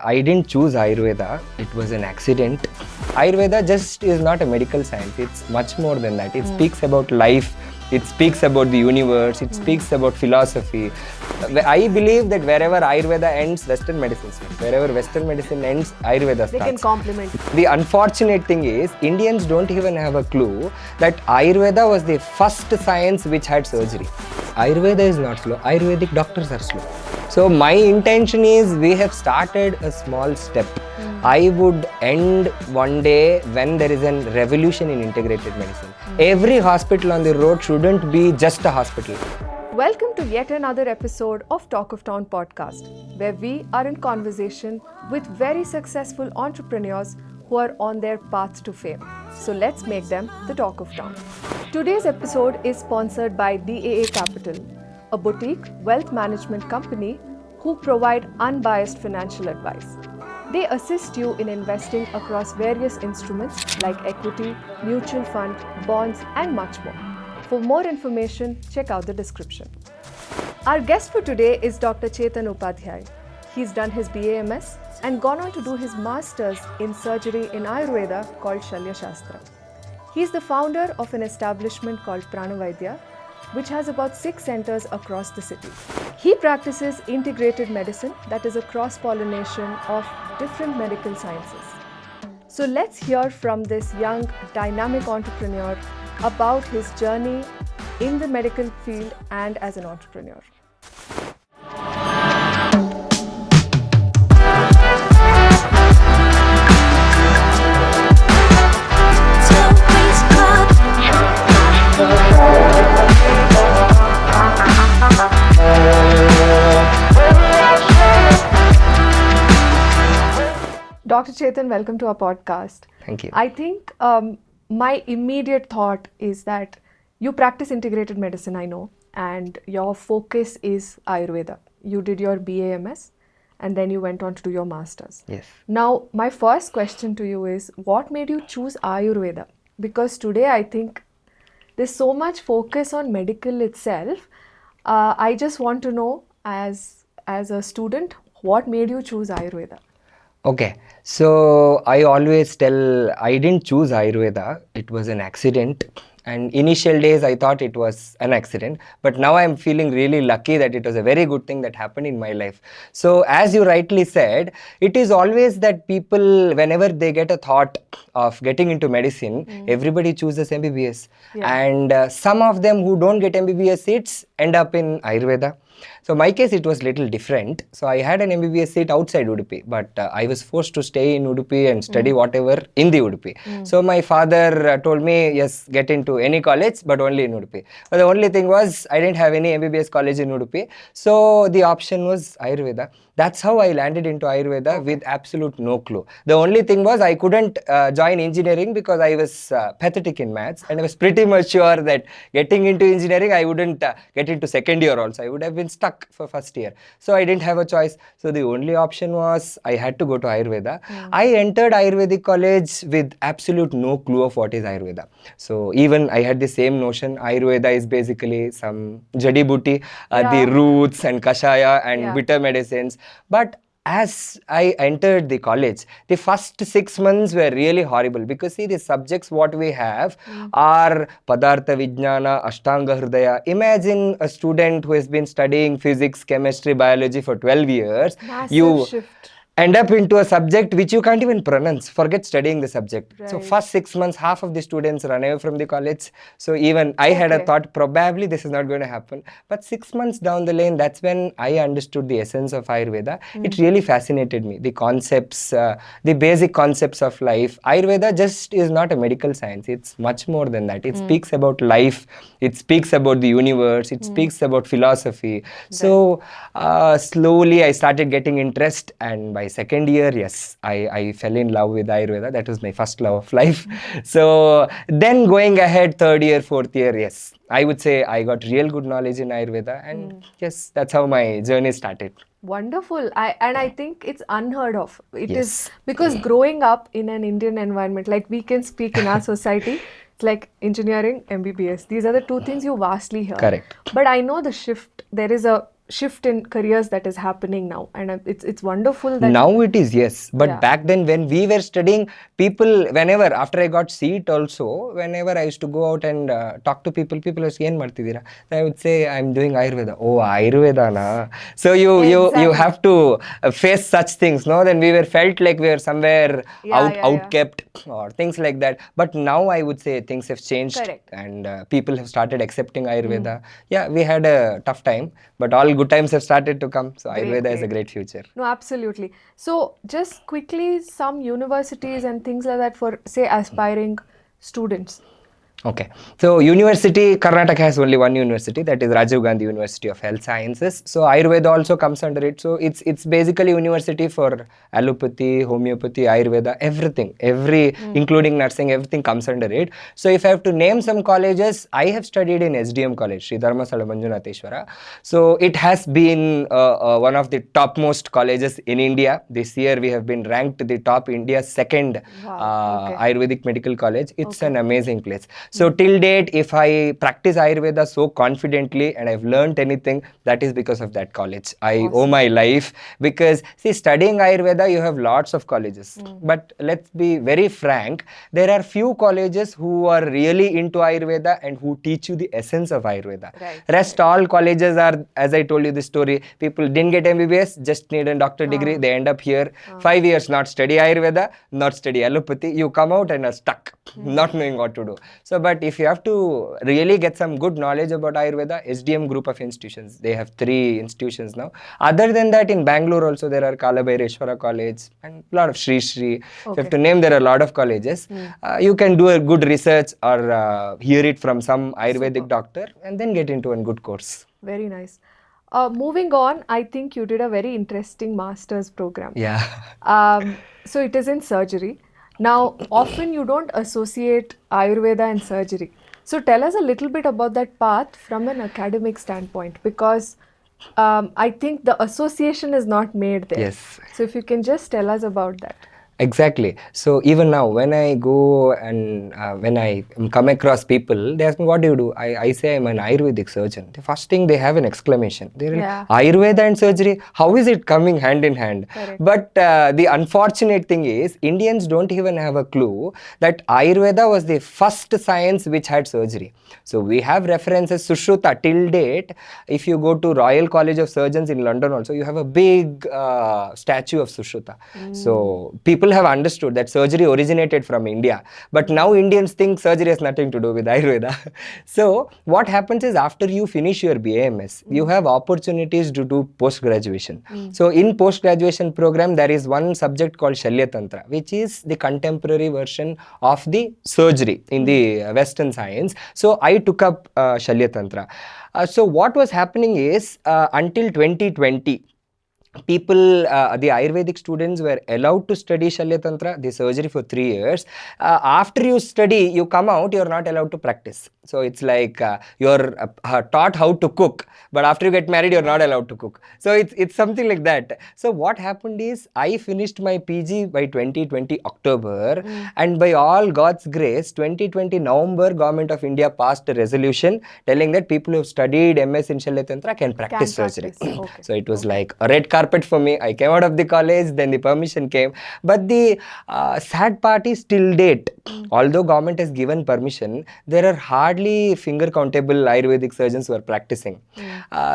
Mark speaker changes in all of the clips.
Speaker 1: I didn't choose Ayurveda, it was an accident. Ayurveda just is not a medical science, it's much more than that. It speaks about life, it speaks about the universe, it speaks about philosophy. I believe that wherever Ayurveda ends, Western medicine starts. Wherever Western medicine ends, Ayurveda starts.
Speaker 2: They can complement.
Speaker 1: The unfortunate thing is, Indians don't even have a clue that Ayurveda was the first science which had surgery. Ayurveda is not slow, Ayurvedic doctors are slow. So my intention is, we have started a small step. I would end one day when there is a revolution in integrated medicine. Every hospital on the road shouldn't be just a hospital.
Speaker 2: Welcome to yet another episode of Talk of Town podcast, where we are in conversation with very successful entrepreneurs who are on their path to fame. So let's make them the talk of town. Today's episode is sponsored by DAA Capital, a boutique wealth management company who provide unbiased financial advice. They assist you in investing across various instruments like equity, mutual fund, bonds, and much more. For more information, check out the description. Our guest for today is Dr. Chethan Upadhyaya. He's done his BAMS and gone on to do his Masters in Surgery in Ayurveda called Shalya Shastra. He's the founder of an establishment called Pranaviya, which has about 6 centers across the city. He practices integrated medicine, that is a cross-pollination of different medical sciences. So let's hear from this young, dynamic entrepreneur about his journey in the medical field and as an entrepreneur. Dr. Chethan, welcome to our podcast.
Speaker 1: Thank you.
Speaker 2: I think my immediate thought is that you practice integrated medicine, I know, and your focus is Ayurveda. You did your BAMS and then you went on to do your Masters.
Speaker 1: Yes.
Speaker 2: Now, my first question to you is, what made you choose Ayurveda? Because today I think there's so much focus on medical itself. I just want to know, as a student, what made you choose Ayurveda?
Speaker 1: Okay, so I always tell, I didn't choose Ayurveda, it was an accident. And initial days I thought it was an accident, but now I'm feeling really lucky that it was a very good thing that happened in my life. So as you rightly said, it is always that people, whenever they get a thought of getting into medicine, everybody chooses MBBS.
Speaker 2: Yeah.
Speaker 1: And some of them who don't get MBBS seats end up in Ayurveda. So my case, it was little different. So I had an MBBS seat outside Udupi, but I was forced to stay in Udupi and study whatever in the Udupi. So my father told me, yes, get into any college, but only in Udupi. But the only thing was, I didn't have any MBBS college in Udupi. So the option was Ayurveda. That's how I landed into Ayurveda with absolute no clue. The only thing was, I couldn't join engineering because I was pathetic in maths, and I was pretty much sure that getting into engineering, I wouldn't get into second year also. I would have been stuck for first year. So I didn't have a choice. So the only option was, I had to go to Ayurveda. I entered Ayurvedic college with absolute no clue of what is Ayurveda. So even I had the same notion, Ayurveda is basically some jadi booty, the roots and kashaya and bitter medicines. But as I entered the college, the first 6 months were really horrible because see, the subjects what we have are Padartha Vijnana, Ashtanga Hridaya. Imagine a student who has been studying physics, chemistry, biology for 12 years.
Speaker 2: Massive shift.
Speaker 1: End up into a subject which you can't even pronounce, forget studying the subject.
Speaker 2: Right.
Speaker 1: So first 6 months, half of the students run away from the college. So even I had a thought, probably this is not going to happen. But 6 months down the lane, that's when I understood the essence of Ayurveda. It really fascinated me, the concepts, the basic concepts of life. Ayurveda just is not a medical science, it's much more than that. It speaks about life, it speaks about the universe, it speaks about philosophy. So slowly I started getting interest, and by second year, yes, I fell in love with Ayurveda. That was my first love of life. So then going ahead, third year, fourth year, yes, I would say I got real good knowledge in Ayurveda, and yes, that's how my journey started.
Speaker 2: Wonderful. I think it's unheard of. It is because growing up in an Indian environment, like we can speak in our society, it's like engineering, MBBS. These are the two things you vastly hear.
Speaker 1: Correct.
Speaker 2: But I know the shift, there is a shift in careers that is happening now, and it's wonderful that
Speaker 1: now it is, yes, but
Speaker 2: Yeah.
Speaker 1: back then when we were studying, people, whenever after I got seat also, whenever I used to go out and talk to people, people was ಏನ್ ಮಾಡ್ತಿದ್ದೀರಾ? I would say I'm doing Ayurveda. Oh, Ayurveda na. So you
Speaker 2: Exactly.
Speaker 1: have to face such things, no? Then we were felt like we were somewhere out kept or things like that. But now I would say things have changed.
Speaker 2: Correct.
Speaker 1: And people have started accepting Ayurveda. Yeah, we had a tough time, but all good times have started to come. So Ayurveda is a great future.
Speaker 2: No, absolutely. So just quickly, some universities and things like that for, say, aspiring students.
Speaker 1: Okay, so university, Karnataka has only one university, that is Rajiv Gandhi University of Health Sciences. So Ayurveda also comes under it. So it's basically university for allopathy, homeopathy, Ayurveda, everything, including nursing, everything comes under it. So if I have to name some colleges, I have studied in SDM College, Sri Dharmasala Manjunatheshwara. So it has been one of the topmost colleges in India. This year we have been ranked the top India's second Ayurvedic medical college. It's an amazing place. So till date, if I practice Ayurveda so confidently and I've learned anything, that is because of that college. I owe my life, because see, studying Ayurveda, you have lots of colleges. But let's be very frank, there are few colleges who are really into Ayurveda and who teach you the essence of Ayurveda. Rest all colleges are, as I told you the story, people didn't get MBBS, just need a doctor degree, they end up here, 5 years not study Ayurveda, not study allopathy, you come out and are stuck, not knowing what to do. So, but if you have to really get some good knowledge about Ayurveda, SDM group of institutions, they have 3 institutions now. Other than that, in Bengaluru also there are Kalabhaireshwara College and a lot of Sri. If you have to name, there are a lot of colleges. You can do a good research or hear it from some Ayurvedic doctor and then get into a good course.
Speaker 2: Very nice. Moving on, I think you did a very interesting master's program.
Speaker 1: Yeah.
Speaker 2: So it is in surgery. Now, often you don't associate Ayurveda and surgery. So tell us a little bit about that path from an academic standpoint, because I think the association is not made there.
Speaker 1: Yes.
Speaker 2: So if you can just tell us about that.
Speaker 1: Exactly. So even now, when I go and when I come across people, they ask me, what do you do? I say I'm an Ayurvedic surgeon. The first thing, they have an exclamation. They're like, Ayurveda and surgery, how is it coming hand in hand?
Speaker 2: Correct.
Speaker 1: But the unfortunate thing is, Indians don't even have a clue that Ayurveda was the first science which had surgery. So we have references, Sushruta, till date. If you go to Royal College of Surgeons in London also, you have a big statue of Sushruta. So people have understood that surgery originated from India, but now Indians think surgery has nothing to do with Ayurveda. So what happens is, after you finish your BAMS, you have opportunities to do post-graduation. So in post-graduation program, there is one subject called Shalya Tantra, which is the contemporary version of the surgery in the Western science. So I took up Shalya Tantra. So what was happening is, until 2020, people, the Ayurvedic students were allowed to study Shalya Tantra, the surgery, for 3 years. After you study, you come out, you're not allowed to practice. So it's like you're taught how to cook, but after you get married, you're not allowed to cook. So it's something like that. So what happened is, I finished my PG by 2020 October, and by all God's grace, 2020 November, Government of India passed a resolution telling that people who have studied MS in Shalya Tantra can practice surgery. So it was like a red carpet for me. I came out of the college, then the permission came. But the sad part is, till date, although government has given permission, there are hardly finger countable Ayurvedic surgeons who are practicing.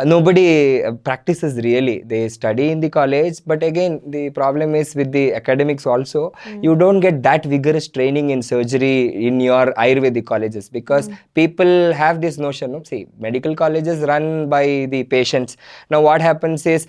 Speaker 1: Nobody practices really. They study in the college, but again, the problem is with the academics also. You don't get that vigorous training in surgery in your Ayurvedic colleges, because people have this notion of, see, medical colleges run by the patients. Now what happens is,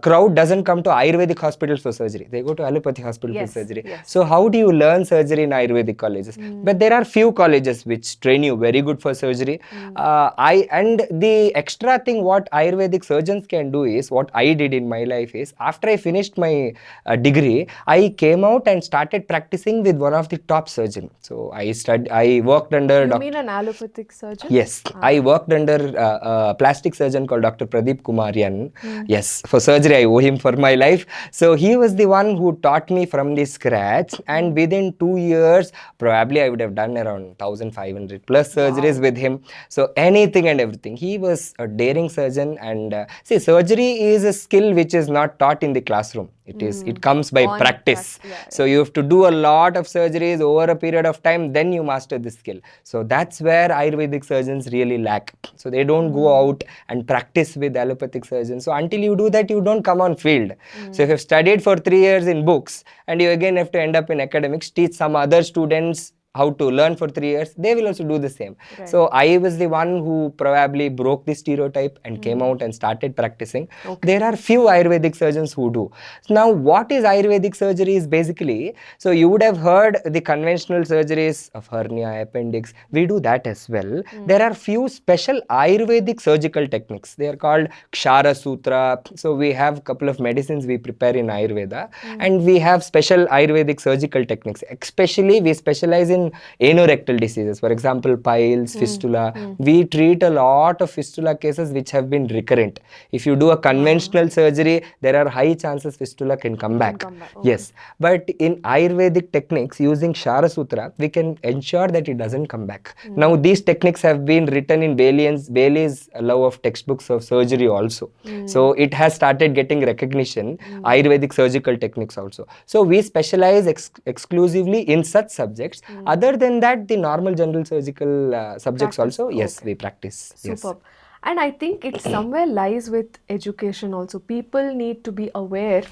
Speaker 1: crowd doesn't come to Ayurvedic hospitals for surgery. They go to Allopathy hospital for surgery. So how do you learn surgery in Ayurvedic colleges? But there are few colleges which train you very good for surgery. And the extra thing what Ayurvedic surgeons can do is, what I did in my life is, after I finished my degree, I came out and started practicing with one of the top surgeons. So I worked under...
Speaker 2: You mean an allopathic surgeon?
Speaker 1: Yes. I worked under a plastic surgeon called Dr. Pradeep Kumarian. Yes. Yes, for surgery, I owe him for my life. So he was the one who taught me from the scratch, and within 2 years, probably I would have done around 1,500 plus surgeries with him. So anything and everything. He was a daring surgeon, and see, surgery is a skill which is not taught in the classroom. It comes by practice. So you have to do a lot of surgeries over a period of time, then you master the skill. So that's where Ayurvedic surgeons really lack. So they don't go out and practice with allopathic surgeons. So until you do that, you don't come on field. So if you've studied for 3 years in books, and you again have to end up in academics, teach some other students how to learn for 3 years, they will also do the same. So I was the one who probably broke the stereotype and came out and started practicing. There are few Ayurvedic surgeons who do. Now, what is Ayurvedic surgery is basically, so you would have heard the conventional surgeries of hernia, appendix. We do that as well. There are few special Ayurvedic surgical techniques. They are called Kshara Sutra. So we have couple of medicines we prepare in Ayurveda, and we have special Ayurvedic surgical techniques. Especially we specialize in anorectal diseases, for example, piles, fistula. We treat a lot of fistula cases which have been recurrent. If you do a conventional surgery, there are high chances fistula can come back. Yes, but in Ayurvedic techniques, using Kshara Sutra, we can ensure that it doesn't come back. Now, these techniques have been written in Bailey's love of textbooks of surgery also. So it has started getting recognition, Ayurvedic surgical techniques also. So we specialize exclusively in such subjects. Other than that, the normal general surgical subjects also, yes, we practice.
Speaker 2: Superb. And I think it somewhere lies with education also. People need to be aware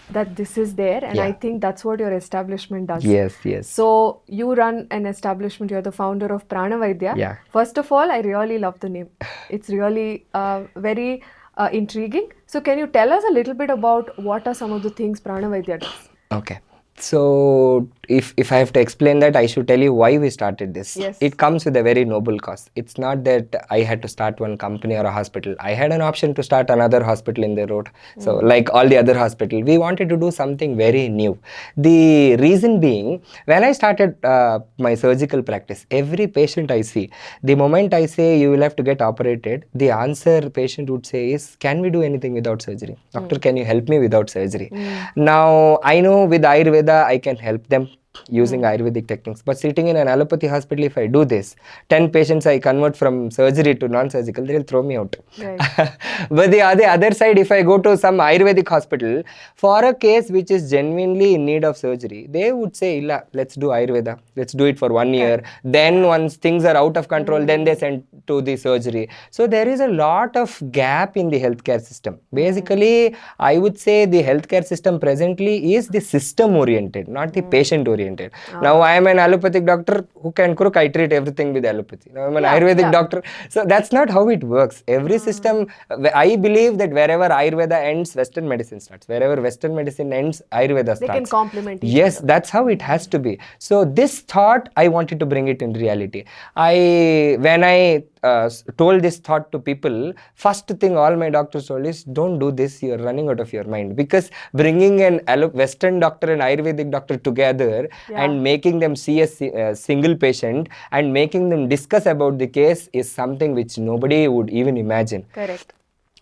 Speaker 2: that this is there, and I think that's what your establishment does.
Speaker 1: Yes, yes.
Speaker 2: So you run an establishment, you're the founder of Pranaviya.
Speaker 1: Yeah.
Speaker 2: First of all, I really love the name. It's really very intriguing. So can you tell us a little bit about what are some of the things Pranaviya does?
Speaker 1: Okay. So if I have to explain that, I should tell you why we started this.
Speaker 2: Yes.
Speaker 1: It comes with a very noble cause. It's not that I had to start one company or a hospital. I had an option to start another hospital in the road. So like all the other hospitals, we wanted to do something very new. The reason being, when I started my surgical practice, every patient I see, the moment I say you will have to get operated, the answer patient would say is, can we do anything without surgery? Doctor, can you help me without surgery? Now, I know with Ayurveda, I can help them using Ayurvedic techniques. But sitting in an allopathy hospital, if I do this, 10 patients I convert from surgery to non-surgical, they'll throw me out.
Speaker 2: Right.
Speaker 1: But the other side, if I go to some Ayurvedic hospital, for a case which is genuinely in need of surgery, they would say, Illa, let's do Ayurveda. Let's do it for 1 year. Then once things are out of control, then they send to the surgery. So there is a lot of gap in the healthcare system. Basically, I would say the healthcare system presently is the system oriented, not the patient oriented. Now I am an allopathic doctor who can crook, I treat everything with allopathy. Now I'm an Ayurvedic doctor. So that's not how it works. Every system, I believe that wherever Ayurveda ends, Western medicine starts. Wherever Western medicine ends, Ayurveda starts.
Speaker 2: They can complement each
Speaker 1: Yes,
Speaker 2: other.
Speaker 1: that's how it has to be. So this thought, I wanted to bring it in reality. When I told this thought to people, first thing all my doctors told is, don't do this, you're running out of your mind. Because bringing an Western doctor and Ayurvedic doctor together and making them see a single patient and making them discuss about the case is something which nobody would even imagine.
Speaker 2: Correct.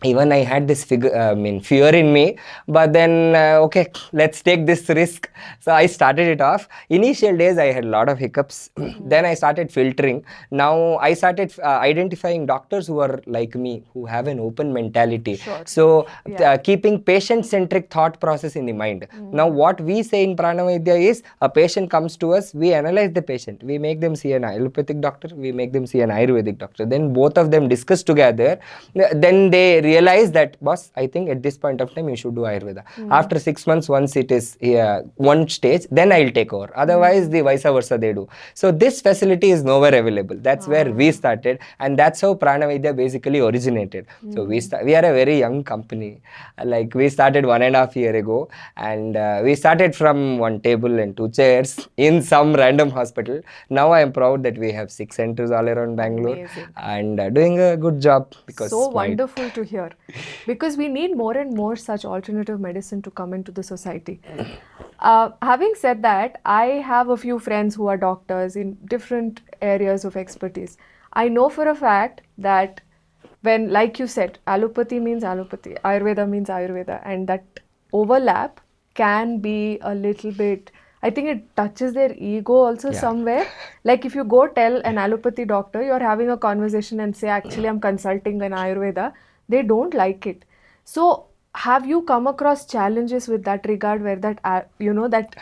Speaker 1: Even I had this fear in me, but then, okay, let's take this risk. So I started it off. Initial days, I had a lot of hiccups. Then I started filtering. Now I started identifying doctors who are like me, who have an open mentality. So keeping patient-centric thought process in the mind. Now what we say in Pranaviya is, a patient comes to us, we analyze the patient. We make them see an allopathic doctor, we make them see an Ayurvedic doctor. Then both of them discuss together. Then they realize that, boss, I think at this point of time you should do Ayurveda. After 6 months, once it is one stage, then I'll take over. Otherwise, the vice versa they do. So this facility is nowhere available. That's where we started, and that's how Pranaviya basically originated. So we are a very young company. Like we started 1.5 years ago, and we started from one table and 2 chairs in some random hospital. Now I am proud that we have 6 centers all around Bengaluru.
Speaker 2: Amazing.
Speaker 1: And doing a good job. Because
Speaker 2: so wonderful to hear, because we need more and more such alternative medicine to come into the society. Having said that, I have a few friends who are doctors in different areas of expertise. I know for a fact that when, like you said, allopathy means allopathy, Ayurveda means Ayurveda, and that overlap can be a little bit, I think it touches their ego also
Speaker 1: Yeah.
Speaker 2: somewhere. Like if you go tell an allopathy doctor, you're having a conversation and say, actually, I'm consulting an Ayurveda, they don't like it. So, have you come across challenges with that regard where that, that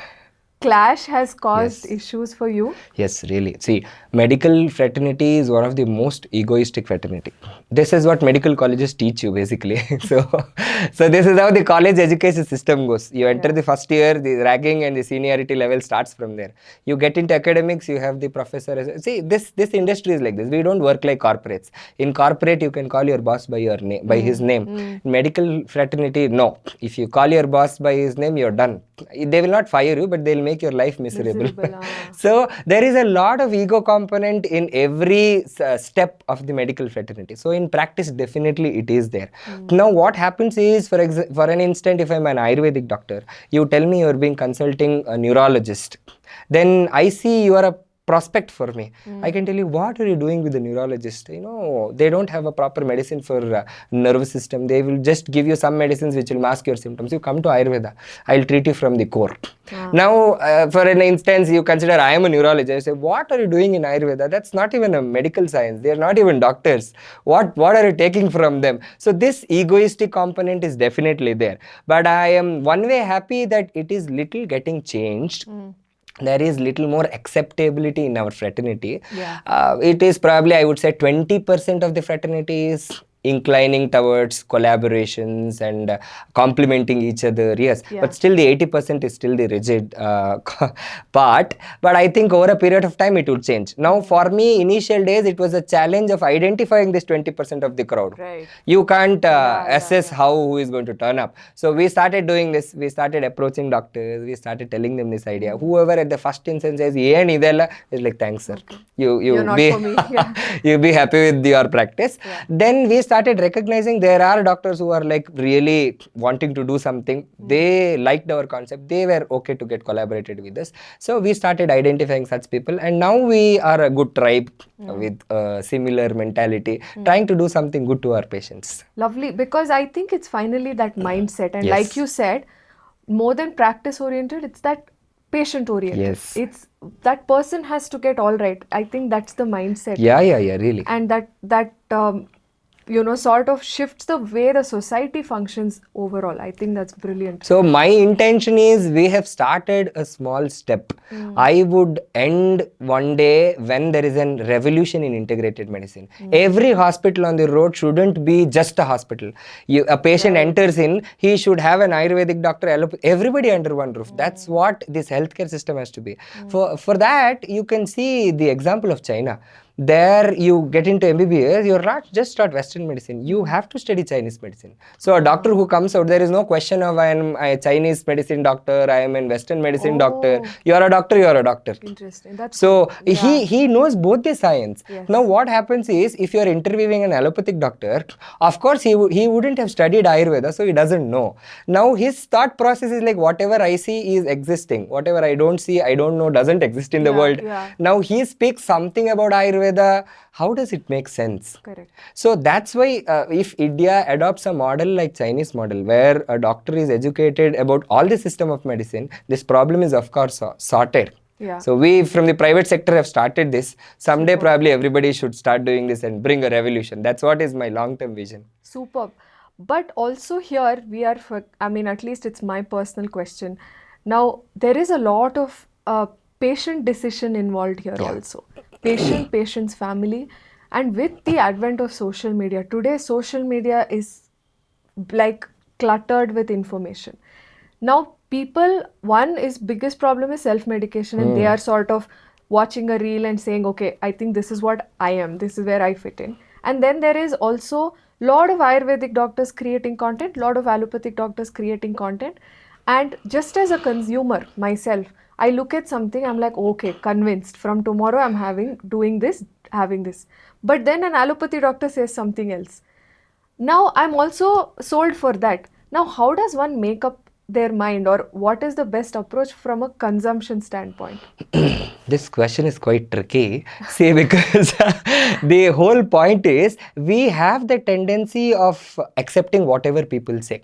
Speaker 2: clash has caused
Speaker 1: Yes.
Speaker 2: issues for you?
Speaker 1: Yes, really. See, medical fraternity is one of the most egoistic fraternity. This is what medical colleges teach you basically. So this is how the college education system goes. You enter
Speaker 2: Yeah.
Speaker 1: the first year, the ragging and the seniority level starts from there. You get into academics, you have the professor. See, this industry is like this. We don't work like corporates. In corporate, you can call your boss by your name, by his name. In medical fraternity, no. If you call your boss by his name, you're done. They will not fire you, but they'll make your life miserable. So there is a lot of ego component in every step of the medical fraternity. So in practice, definitely it is there. Now what happens is, for an instant, if I'm an Ayurvedic doctor, you tell me you're being consulting a neurologist, then I see you are a prospect for me. I can tell you, what are you doing with the neurologist? They don't have a proper medicine for nervous system. They will just give you some medicines which will mask your symptoms. You come to Ayurveda, I'll treat you from the core. Now, for an instance, you consider I am a neurologist. I say, what are you doing in Ayurveda? That's not even a medical science. They are not even doctors. What are you taking from them? So this egoistic component is definitely there. But I am one way happy that it is little getting changed. There is little more acceptability in our fraternity. It is probably, I would say, 20% of the fraternity is inclining towards collaborations and complementing each other. Yes, but still the 80% is still the rigid part. But I think over a period of time it would change. Now for me, initial days, it was a challenge of identifying this 20% of the crowd.
Speaker 2: Right.
Speaker 1: You can't assess how who is going to turn up. So we started doing this. We started approaching doctors. We started telling them this idea. Whoever at the first instance says, "Yen idella," is like, "Thanks, sir. You
Speaker 2: not
Speaker 1: be
Speaker 2: for me." Yeah.
Speaker 1: you be happy with your practice." Then we started recognizing there are doctors who are like really wanting to do something. They liked our concept. They were okay to get collaborated with us. So we started identifying such people, and now we are a good tribe with a similar mentality, trying to do something good to our patients.
Speaker 2: Lovely, because I think it's finally that mindset, and
Speaker 1: Yes.
Speaker 2: like you said, more than practice oriented, it's that patient oriented.
Speaker 1: Yes.
Speaker 2: It's that person has to get all right. I think that's the mindset.
Speaker 1: Yeah, really.
Speaker 2: And that sort of shifts the way the society functions overall. I think that's brilliant.
Speaker 1: So my intention is, we have started a small step. I would end one day when there is a revolution in integrated medicine. Every hospital on the road shouldn't be just a hospital. A patient enters in, he should have an Ayurvedic doctor, everybody under one roof. That's what this healthcare system has to be. For that, you can see the example of China. There you get into MBBS, you're not just taught Western medicine, you have to study Chinese medicine. So a doctor who comes out, there is no question of I am a Chinese medicine doctor, I am a Western medicine doctor. You are a doctor, you are a doctor.
Speaker 2: Interesting. That's
Speaker 1: so
Speaker 2: cool.
Speaker 1: he knows both the science.
Speaker 2: Yes.
Speaker 1: Now what happens is, if you are interviewing an allopathic doctor, of course he wouldn't have studied Ayurveda, so he doesn't know. Now his thought process is like, whatever I see is existing, whatever I don't see, I don't know, doesn't exist in the world. Now he speaks something about Ayurveda. How does it make sense?
Speaker 2: Correct.
Speaker 1: So that's why if India adopts a model like Chinese model, where a doctor is educated about all the system of medicine, this problem is of course sorted. So we from the private sector have started this. Someday probably everybody should start doing this and bring a revolution. That's what is my long-term vision.
Speaker 2: Superb. But also here we are, at least it's my personal question. Now there is a lot of patient decision involved here also. Patient's family. And with the advent of social media, today social media is like cluttered with information. Now people, biggest problem is self-medication, and they are sort of watching a reel and saying, okay, I think this is what I am, this is where I fit in. And then there is also a lot of Ayurvedic doctors creating content, lot of allopathic doctors creating content. And just as a consumer myself, I look at something, I'm like, okay, convinced. From tomorrow, I'm having this. But then an allopathy doctor says something else. Now, I'm also sold for that. Now, how does one make up their mind, or what is the best approach from a consumption standpoint?
Speaker 1: This question is quite tricky. See, because the whole point is we have the tendency of accepting whatever people say.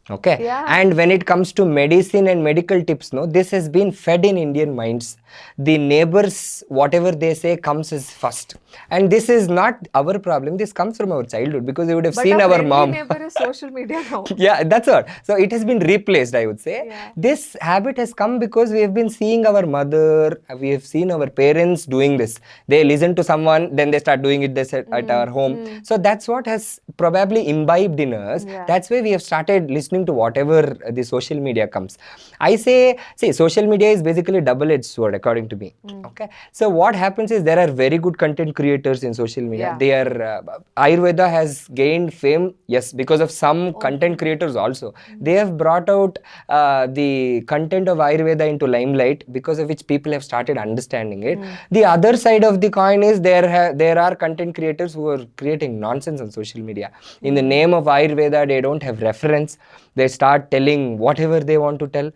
Speaker 1: Okay.
Speaker 2: Yeah.
Speaker 1: And when it comes to medicine and medical tips, no, this has been fed in Indian minds. The neighbors, whatever they say, comes as first. And this is not our problem. This comes from our childhood, because you would have
Speaker 2: But
Speaker 1: seen
Speaker 2: a
Speaker 1: our
Speaker 2: friendly
Speaker 1: mom.
Speaker 2: neighbor is social media now.
Speaker 1: Yeah, that's all. So it has been replaced, I would say.
Speaker 2: Yeah.
Speaker 1: This habit has come because we have been seeing our mother, we have seen our parents doing this. They listen to someone, then they start doing it at our home. So that's what has probably imbibed in us.
Speaker 2: Yeah.
Speaker 1: That's why we have started listening to whatever the social media comes. I say, see, social media is basically a double-edged sword, according to me. Okay. So what happens is there are very good content creators in social media.
Speaker 2: Yeah.
Speaker 1: They are Ayurveda has gained fame, yes, because of some content creators also. They have brought out the content of Ayurveda into limelight, because of which people have started understanding it. The other side of the coin is there are content creators who are creating nonsense on social media. In the name of Ayurveda, they don't have reference. They start telling whatever they want to tell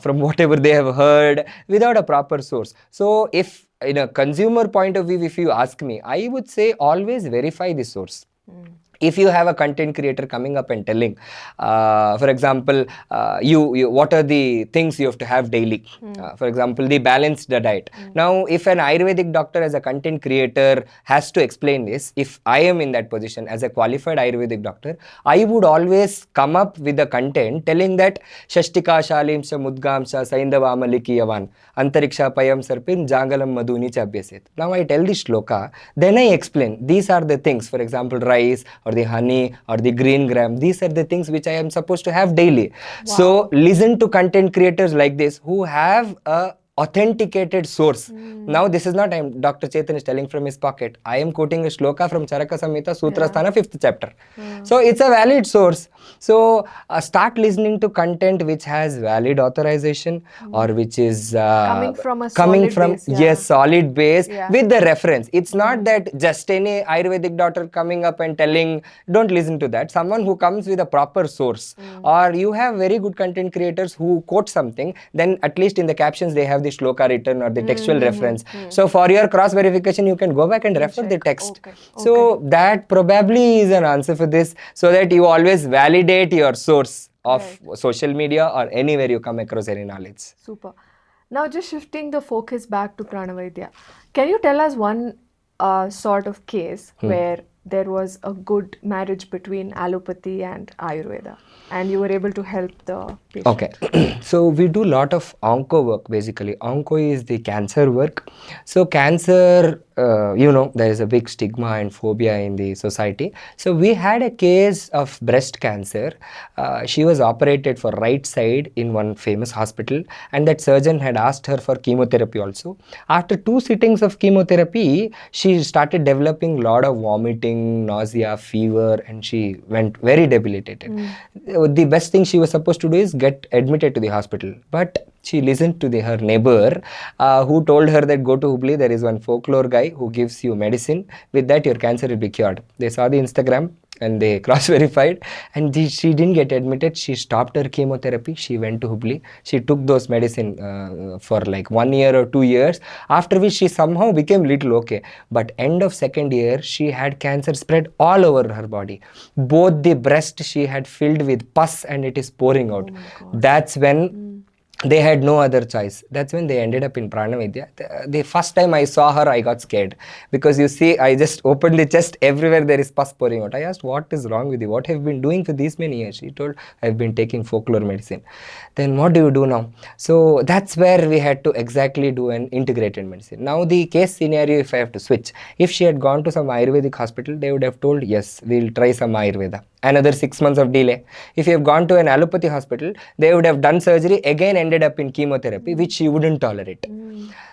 Speaker 1: from whatever they have heard without a proper source. So if in a consumer point of view, if you ask me, I would say always verify the source. If you have a content creator coming up and telling, for example, you what are the things you have to have daily? For example, the balanced diet. Now, if an Ayurvedic doctor as a content creator has to explain this, if I am in that position as a qualified Ayurvedic doctor, I would always come up with the content telling that Shashtika Shalimsha Mudgamsha Saindavama Likiyavan Antariksha Payam Sarpin Jangalam Madhuni Chabyaset. Now I tell the shloka, then I explain these are the things, for example, rice or the honey or the green gram. These are the things which I am supposed to have daily.
Speaker 2: Wow.
Speaker 1: So listen to content creators like this who have a authenticated source. Now this is not Dr. Chethan is telling from his pocket. I am quoting a shloka from Charaka Samhita Sutrasthana 5th chapter. So it's a valid source. So start listening to content which has valid authorization or which is
Speaker 2: Coming from a solid base, yeah.
Speaker 1: yes, solid base
Speaker 2: Yeah.
Speaker 1: with the reference. It's not that just any Ayurvedic doctor coming up and telling, don't listen to that. Someone who comes with a proper source. Or you have very good content creators who quote something, then at least in the captions they have the shloka written or the textual reference. So for your cross verification, you can go back and refer the text.
Speaker 2: Okay.
Speaker 1: So that probably is an answer for this, so that you always validate your source of social media or anywhere you come across any knowledge.
Speaker 2: Super. Now, just shifting the focus back to Pranaviya, can you tell us one sort of case where there was a good marriage between allopathy and Ayurveda, and you were able to help the patient?
Speaker 1: Okay, so we do a lot of onco work basically. Onco is the cancer work. So cancer, there is a big stigma and phobia in the society. So we had a case of breast cancer. She was operated for right side in one famous hospital, and that surgeon had asked her for chemotherapy also. After 2 sittings of chemotherapy, she started developing a lot of vomiting, nausea, fever, and she went very debilitated. The best thing she was supposed to do is get admitted to the hospital, but she listened to her neighbor who told her that go to Hubli, there is one folklore guy who gives you medicine. With that, your cancer will be cured. They saw the Instagram and they cross-verified, and she didn't get admitted. She stopped her chemotherapy. She went to Hubli. She took those medicine for like 1 year or 2 years, after which she somehow became little okay. But end of 2nd year, she had cancer spread all over her body. Both the breast she had filled with pus and it is pouring out. That's when they had no other choice. That's when they ended up in Pranaviya. The first time I saw her, I got scared, because you see, I just opened the chest, everywhere there is pus pouring out. I asked, what is wrong with you? What have you been doing for these many years? She told, I've been taking folklore medicine. Then what do you do now? So that's where we had to exactly do an integrated medicine. Now the case scenario, if I have to switch, if she had gone to some Ayurvedic hospital, they would have told, yes, we'll try some Ayurveda. Another 6 months of delay. If you have gone to an allopathy hospital, they would have done surgery, again ended up in chemotherapy, which she wouldn't tolerate.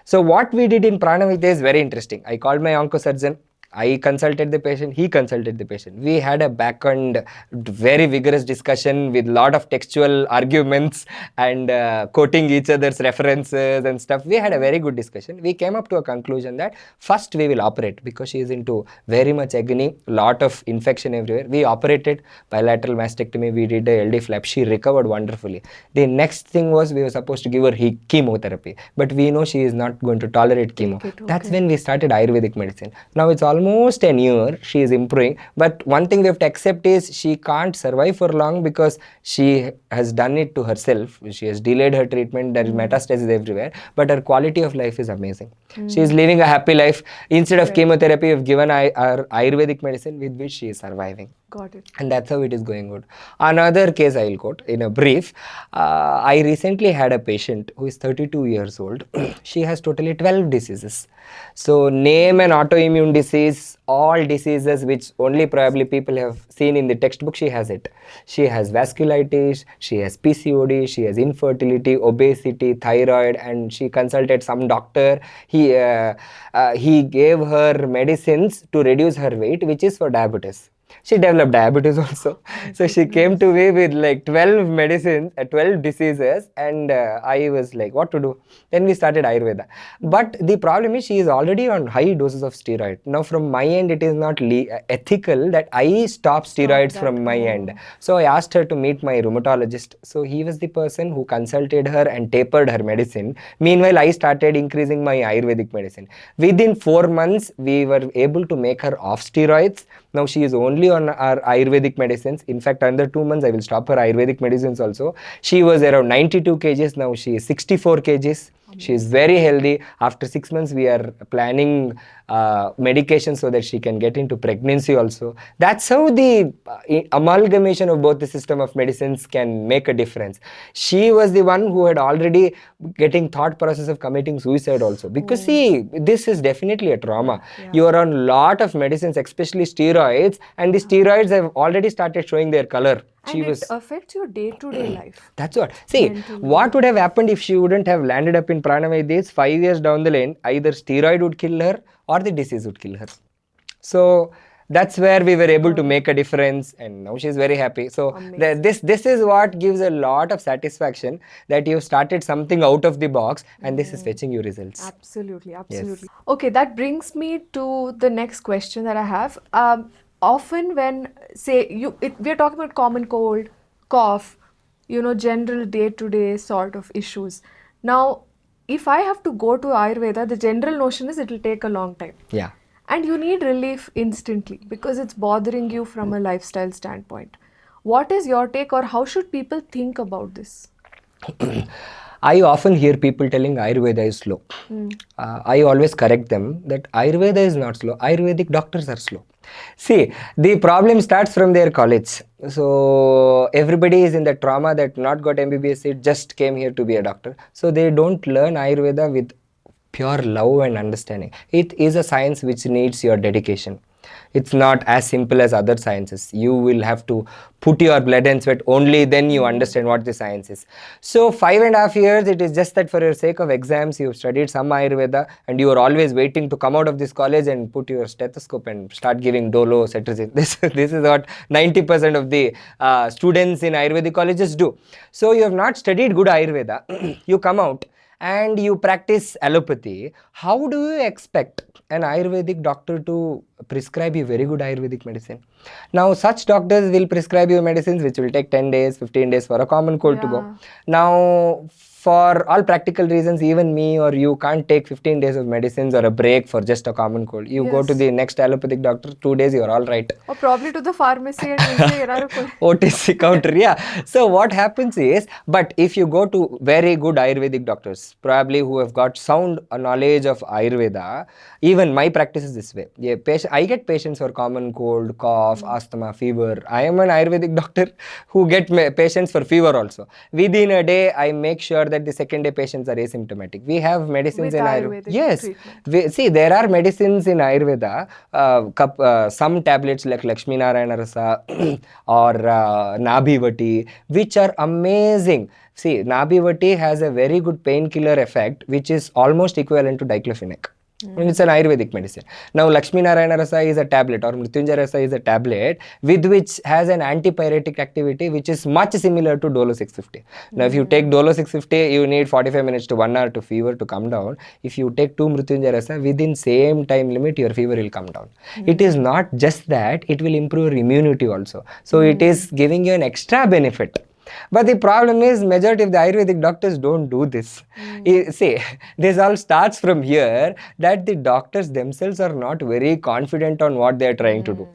Speaker 1: So what we did in Pranaviya is very interesting. I called my onco surgeon. I consulted the patient, he consulted the patient. We had a back and very vigorous discussion with lot of textual arguments and quoting each other's references and stuff. We had a very good discussion. We came up to a conclusion that first we will operate because she is into very much agony, lot of infection everywhere. We operated bilateral mastectomy, we did a LD flap. She recovered wonderfully. The next thing was we were supposed to give her chemotherapy, but we know she is not going to tolerate chemo. That's when we started Ayurvedic medicine. Now it's almost a year, she is improving, but one thing we have to accept is she can't survive for long because she has done it to herself. She has delayed her treatment, there is metastasis everywhere, but her quality of life is amazing. She is living a happy life. Instead of chemotherapy, we have given our Ayurvedic medicine with which she is surviving.
Speaker 2: Got it.
Speaker 1: And that's how it is going good. Another case I will quote in a brief. I recently had a patient who is 32 years old. She has totally 12 diseases. So name an autoimmune disease, all diseases which only probably people have seen in the textbook, she has it. She has vasculitis, she has PCOD, she has infertility, obesity, thyroid, and she consulted some doctor. He gave her medicines to reduce her weight, which is for diabetes. She developed diabetes also. So she came to me with like 12 medicines, 12 diseases, and I was like, what to do? Then we started Ayurveda. But the problem is she is already on high doses of steroid. Now from my end, it is not ethical that I stop steroids from my end. So I asked her to meet my rheumatologist. So he was the person who consulted her and tapered her medicine. Meanwhile, I started increasing my Ayurvedic medicine. Within 4 months, we were able to make her off steroids. Now she is only on our Ayurvedic medicines. In fact, under 2 months, I will stop her Ayurvedic medicines also. She was around 92 kgs. Now she is 64 kgs. She is very healthy. After 6 months, we are planning medication so that she can get into pregnancy also. That's how the amalgamation of both the system of medicines can make a difference. She was the one who had already getting thought process of committing suicide also. Because see, this is definitely a trauma. You are on lot of medicines, especially steroids, and the steroids have already started showing their color.
Speaker 2: And it affects your day-to-day life.
Speaker 1: That's what. See, what would have happened if she wouldn't have landed up in Pranaviya? 5 years down the lane, either steroid would kill her or the disease would kill her. So that's where we were able to make a difference, and now she's very happy. So this is what gives a lot of satisfaction, that you've started something out of the box and this is fetching you results.
Speaker 2: Absolutely, absolutely. Yes. Okay, that brings me to the next question that I have. Often when, say, we're talking about common cold, cough, general day-to-day sort of issues. Now, if I have to go to Ayurveda, the general notion is it will take a long time.
Speaker 1: Yeah.
Speaker 2: And you need relief instantly because it's bothering you from a lifestyle standpoint. What is your take, or how should people think about this?
Speaker 1: I often hear people telling Ayurveda is slow. I always correct them that Ayurveda is not slow. Ayurvedic doctors are slow. See, the problem starts from their college. So everybody is in the trauma that not got MBBS seat, just came here to be a doctor. So they don't learn Ayurveda with pure love and understanding. It is a science which needs your dedication. It's not as simple as other sciences. You will have to put your blood and sweat, only then you understand what the science is. So 5.5 years, it is just that for your sake of exams, you've studied some Ayurveda and you are always waiting to come out of this college and put your stethoscope and start giving dolo, cetirizine. This is what 90% of the students in Ayurvedic colleges do. So you have not studied good Ayurveda. You come out and you practice allopathy. How do you expect an Ayurvedic doctor to prescribe you very good Ayurvedic medicine? Now, such doctors will prescribe you medicines which will take 10 days, 15 days for a common cold to go. Now, for all practical reasons, even me or you can't take 15 days of medicines or a break for just a common cold. You go to the next allopathic doctor, 2 days, you're all right.
Speaker 2: Or probably to the pharmacy and say,
Speaker 1: OTC counter, yeah. So what happens is, but if you go to very good Ayurvedic doctors, probably who have got sound knowledge of Ayurveda, even my practice is this way. Yeah, I get patients for common cold, cough, asthma, fever. I am an Ayurvedic doctor who get patients for fever also. Within a day, I make sure that the second day patients are asymptomatic. We have medicines in Ayurveda. Yes. See, there are medicines in Ayurveda, some tablets like Lakshminarayan rasa or Nabhivati, which are amazing. See, Nabhivati has a very good painkiller effect, which is almost equivalent to diclofenac. It's an Ayurvedic medicine. Now, Lakshminarayan Rasa is a tablet, or Mrityunjaya Rasa is a tablet with which has an antipyretic activity which is much similar to Dolo 650. Now, if you take Dolo 650, you need 45 minutes to 1 hour to fever to come down. If you take 2 Mrityunjaya Rasa, within same time limit, your fever will come down. It is not just that, it will improve your immunity also. So, it is giving you an extra benefit. But the problem is, majority of the Ayurvedic doctors don't do this. See, this all starts from here, that the doctors themselves are not very confident on what they are trying to do.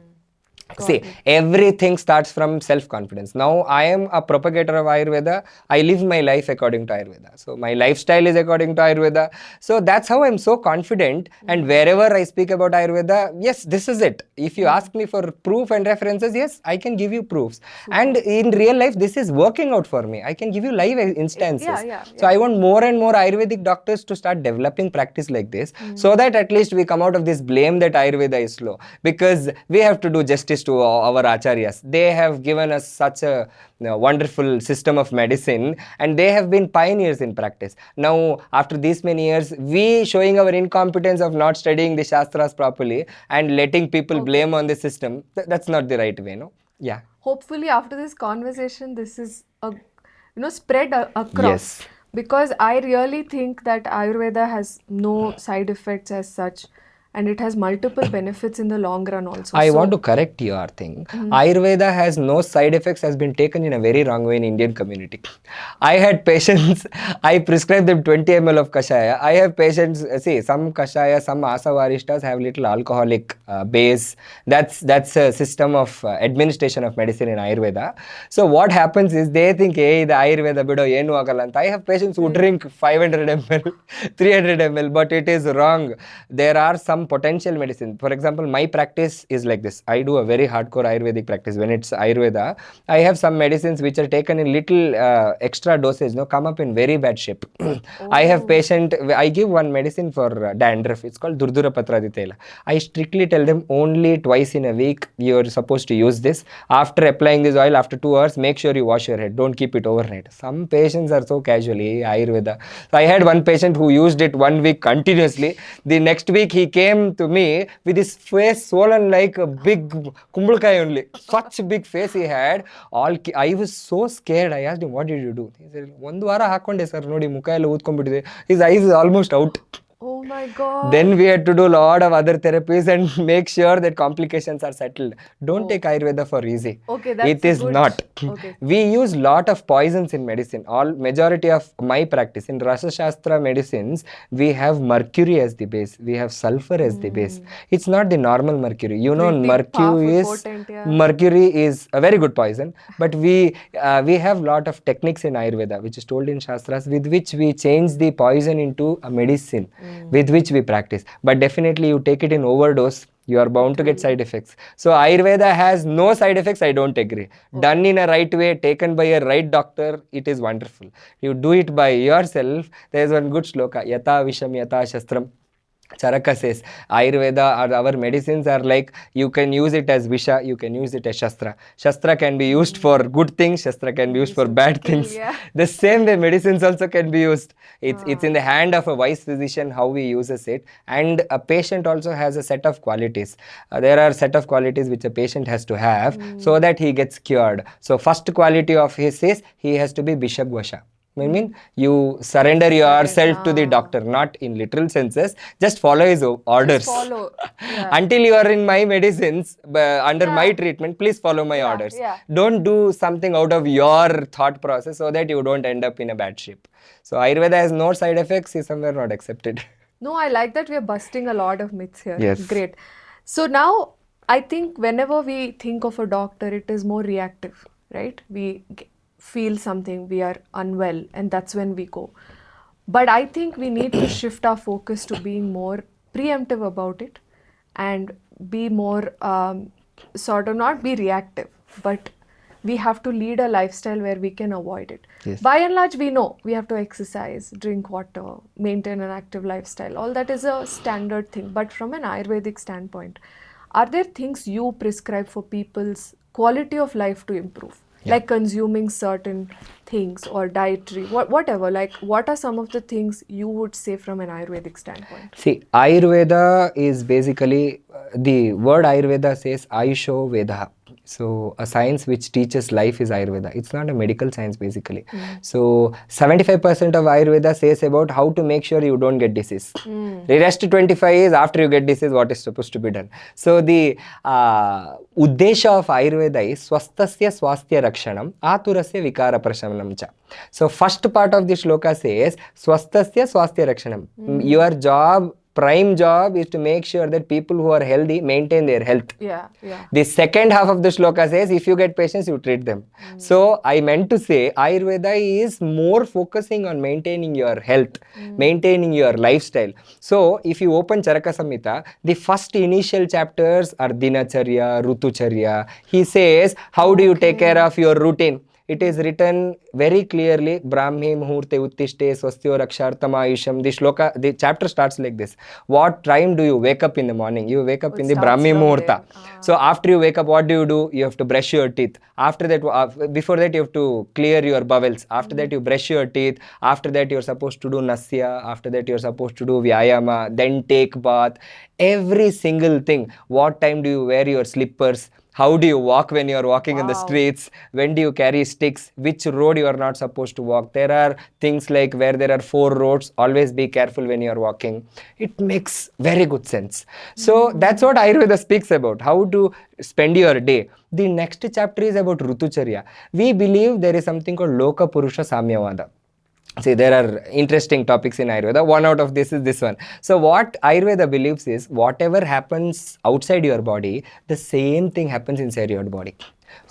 Speaker 1: See, everything starts from self-confidence. Now, I am a propagator of Ayurveda. I live my life according to Ayurveda. So, my lifestyle is according to Ayurveda. So, that's how I'm so confident. And wherever I speak about Ayurveda, yes, this is it. If you ask me for proof and references, yes, I can give you proofs. And in real life, this is working out for me. I can give you live instances. So, I want more and more Ayurvedic doctors to start developing practice like this, so that at least we come out of this blame that Ayurveda is slow. Because we have to do justice to our acharyas. They have given us such a wonderful system of medicine, and they have been pioneers in practice. Now, after these many years, we showing our incompetence of not studying the shastras properly and letting people blame on the system. That's not the right way, no? Yeah.
Speaker 2: Hopefully, after this conversation, this is spread across.
Speaker 1: Yes.
Speaker 2: Because I really think that Ayurveda has no side effects as such, and it has multiple benefits in the long run also.
Speaker 1: I want to correct your thing. Ayurveda has no side effects has been taken in a very wrong way in Indian community. I had patients, I prescribed them 20 ml of kashaya. I have patients, see, some kashaya, some asavaristas have little alcoholic base. That's a system of administration of medicine in Ayurveda. So what happens is they think, hey, the Ayurveda bido yenu agalanta. I have patients who drink 500 ml, 300 ml, but it is wrong. There are some potential medicine. For example, my practice is like this. I do a very hardcore Ayurvedic practice. When it's Ayurveda, I have some medicines which are taken in little extra dosage, come up in very bad shape. I have patient, I give one medicine for dandruff. It's called Durdura Patradi Tela. I strictly tell them only twice in a week you're supposed to use this. After applying this oil, after 2 hours, make sure you wash your head. Don't keep it overnight. Some patients are so casually Ayurveda. So I had one patient who used it 1 week continuously. The next week he came to me with his face swollen like a big kumbulkai only. Such big face he had. I was so scared. I asked him, what did you do? He said, ಒಂದು ವಾರ ಹಾಕೊಂಡೆ sir ನೋಡಿ ಮುಖ ಎಲ್ಲ ಊದ್ಕೊಂಡ್ಬಿಟ್ಟಿದೆ. His eyes is almost out.
Speaker 2: Oh my God.
Speaker 1: Then we had to do a lot of other therapies and make sure that complications are settled. Don't take Ayurveda for easy.
Speaker 2: Okay, that's
Speaker 1: it is
Speaker 2: good.
Speaker 1: not.
Speaker 2: Okay.
Speaker 1: We use lot of poisons in medicine. Majority of my practice in Rasa Shastra medicines, we have mercury as the base. We have sulfur as the base. It's not the normal mercury. You know,
Speaker 2: Pretty
Speaker 1: mercury
Speaker 2: powerful,
Speaker 1: is
Speaker 2: potent, yeah.
Speaker 1: mercury is a very good poison. But we have lot of techniques in Ayurveda, which is told in Shastras, with which we change the poison into a medicine. With which we practice. But definitely you take it in overdose, you are bound to get side effects. So Ayurveda has no side effects, I don't agree. Done in a right way, taken by a right doctor, it is wonderful. You do it by yourself. There is one good shloka, Yata Visham Yata Shastram. Charaka says, Ayurveda or our medicines are like, you can use it as Visha, you can use it as Shastra. Shastra can be used for good things, Shastra can be used for bad things.
Speaker 2: Yeah.
Speaker 1: The same way medicines also can be used. It's in the hand of a wise physician how he uses it. And a patient also has a set of qualities. There are set of qualities which a patient has to have so that he gets cured. So first quality of his is, he has to be Bishagvasha. I mean, you surrender yourself to the doctor, not in literal senses. Just follow his orders.
Speaker 2: Just follow. Yeah.
Speaker 1: Until you are in my medicines, under my treatment, please follow my orders.
Speaker 2: Yeah.
Speaker 1: Don't do something out of your thought process so that you don't end up in a bad shape. So Ayurveda has no side effects, is somewhere not accepted.
Speaker 2: No, I like that we are busting a lot of myths here.
Speaker 1: Yes.
Speaker 2: Great. So now, I think whenever we think of a doctor, it is more reactive, right? We feel something, we are unwell, and that's when we go. But I think we need to shift our focus to being more preemptive about it and be more sort of not be reactive, but we have to lead a lifestyle where we can avoid it.
Speaker 1: Yes.
Speaker 2: By and large, we know we have to exercise, drink water, maintain an active lifestyle. All that is a standard thing. But from an Ayurvedic standpoint, are there things you prescribe for people's quality of life to improve? like consuming certain things or dietary, whatever. Like, what are some of the things you would say from an Ayurvedic standpoint?
Speaker 1: See, Ayurveda is basically, the word Ayurveda says Ayusho Vedaha. So, a science which teaches life is Ayurveda. It's not a medical science basically. So, 75% of Ayurveda says about how to make sure you don't get disease. The rest 25 is after you get disease, what is supposed to be done. So, the uddesha of Ayurveda is swastasya swasthya rakshanam aturasya vikara prashamanam cha. So, first part of the shloka says swastasya swasthya rakshanam. Your prime job is to make sure that people who are healthy maintain their health.
Speaker 2: Yeah.
Speaker 1: The second half of the shloka says if you get patients, you treat them. So I meant to say Ayurveda is more focusing on maintaining your health, maintaining your lifestyle. So if you open Charaka Samhita, the first initial chapters are Dinacharya, Rutucharya. He says, how do you take care of your routine? It is written very clearly, Brahmi Muhurte Uttishte Swastyo Rakshartam Ayusham. The chapter starts like this. What time do you wake up in the morning? You wake up in the Brahmi Muhurta. So after you wake up, what do? You have to brush your teeth. After that, before that, you have to clear your bowels. After that, you brush your teeth. After that, you're supposed to do Nasya. After that, you're supposed to do Vyayama. Then take bath. Every single thing. What time do you wear your slippers? How do you walk when you are walking in the streets? When do you carry sticks? Which road you are not supposed to walk? There are things like where there are 4 roads, always be careful when you are walking. It makes very good sense. So that's what Ayurveda speaks about, how to spend your day. The next chapter is about Rutucharya. We believe there is something called Loka Purusha Samyavada. See, there are interesting topics in Ayurveda. One out of this is this one. So what Ayurveda believes is whatever happens outside your body, the same thing happens inside your body.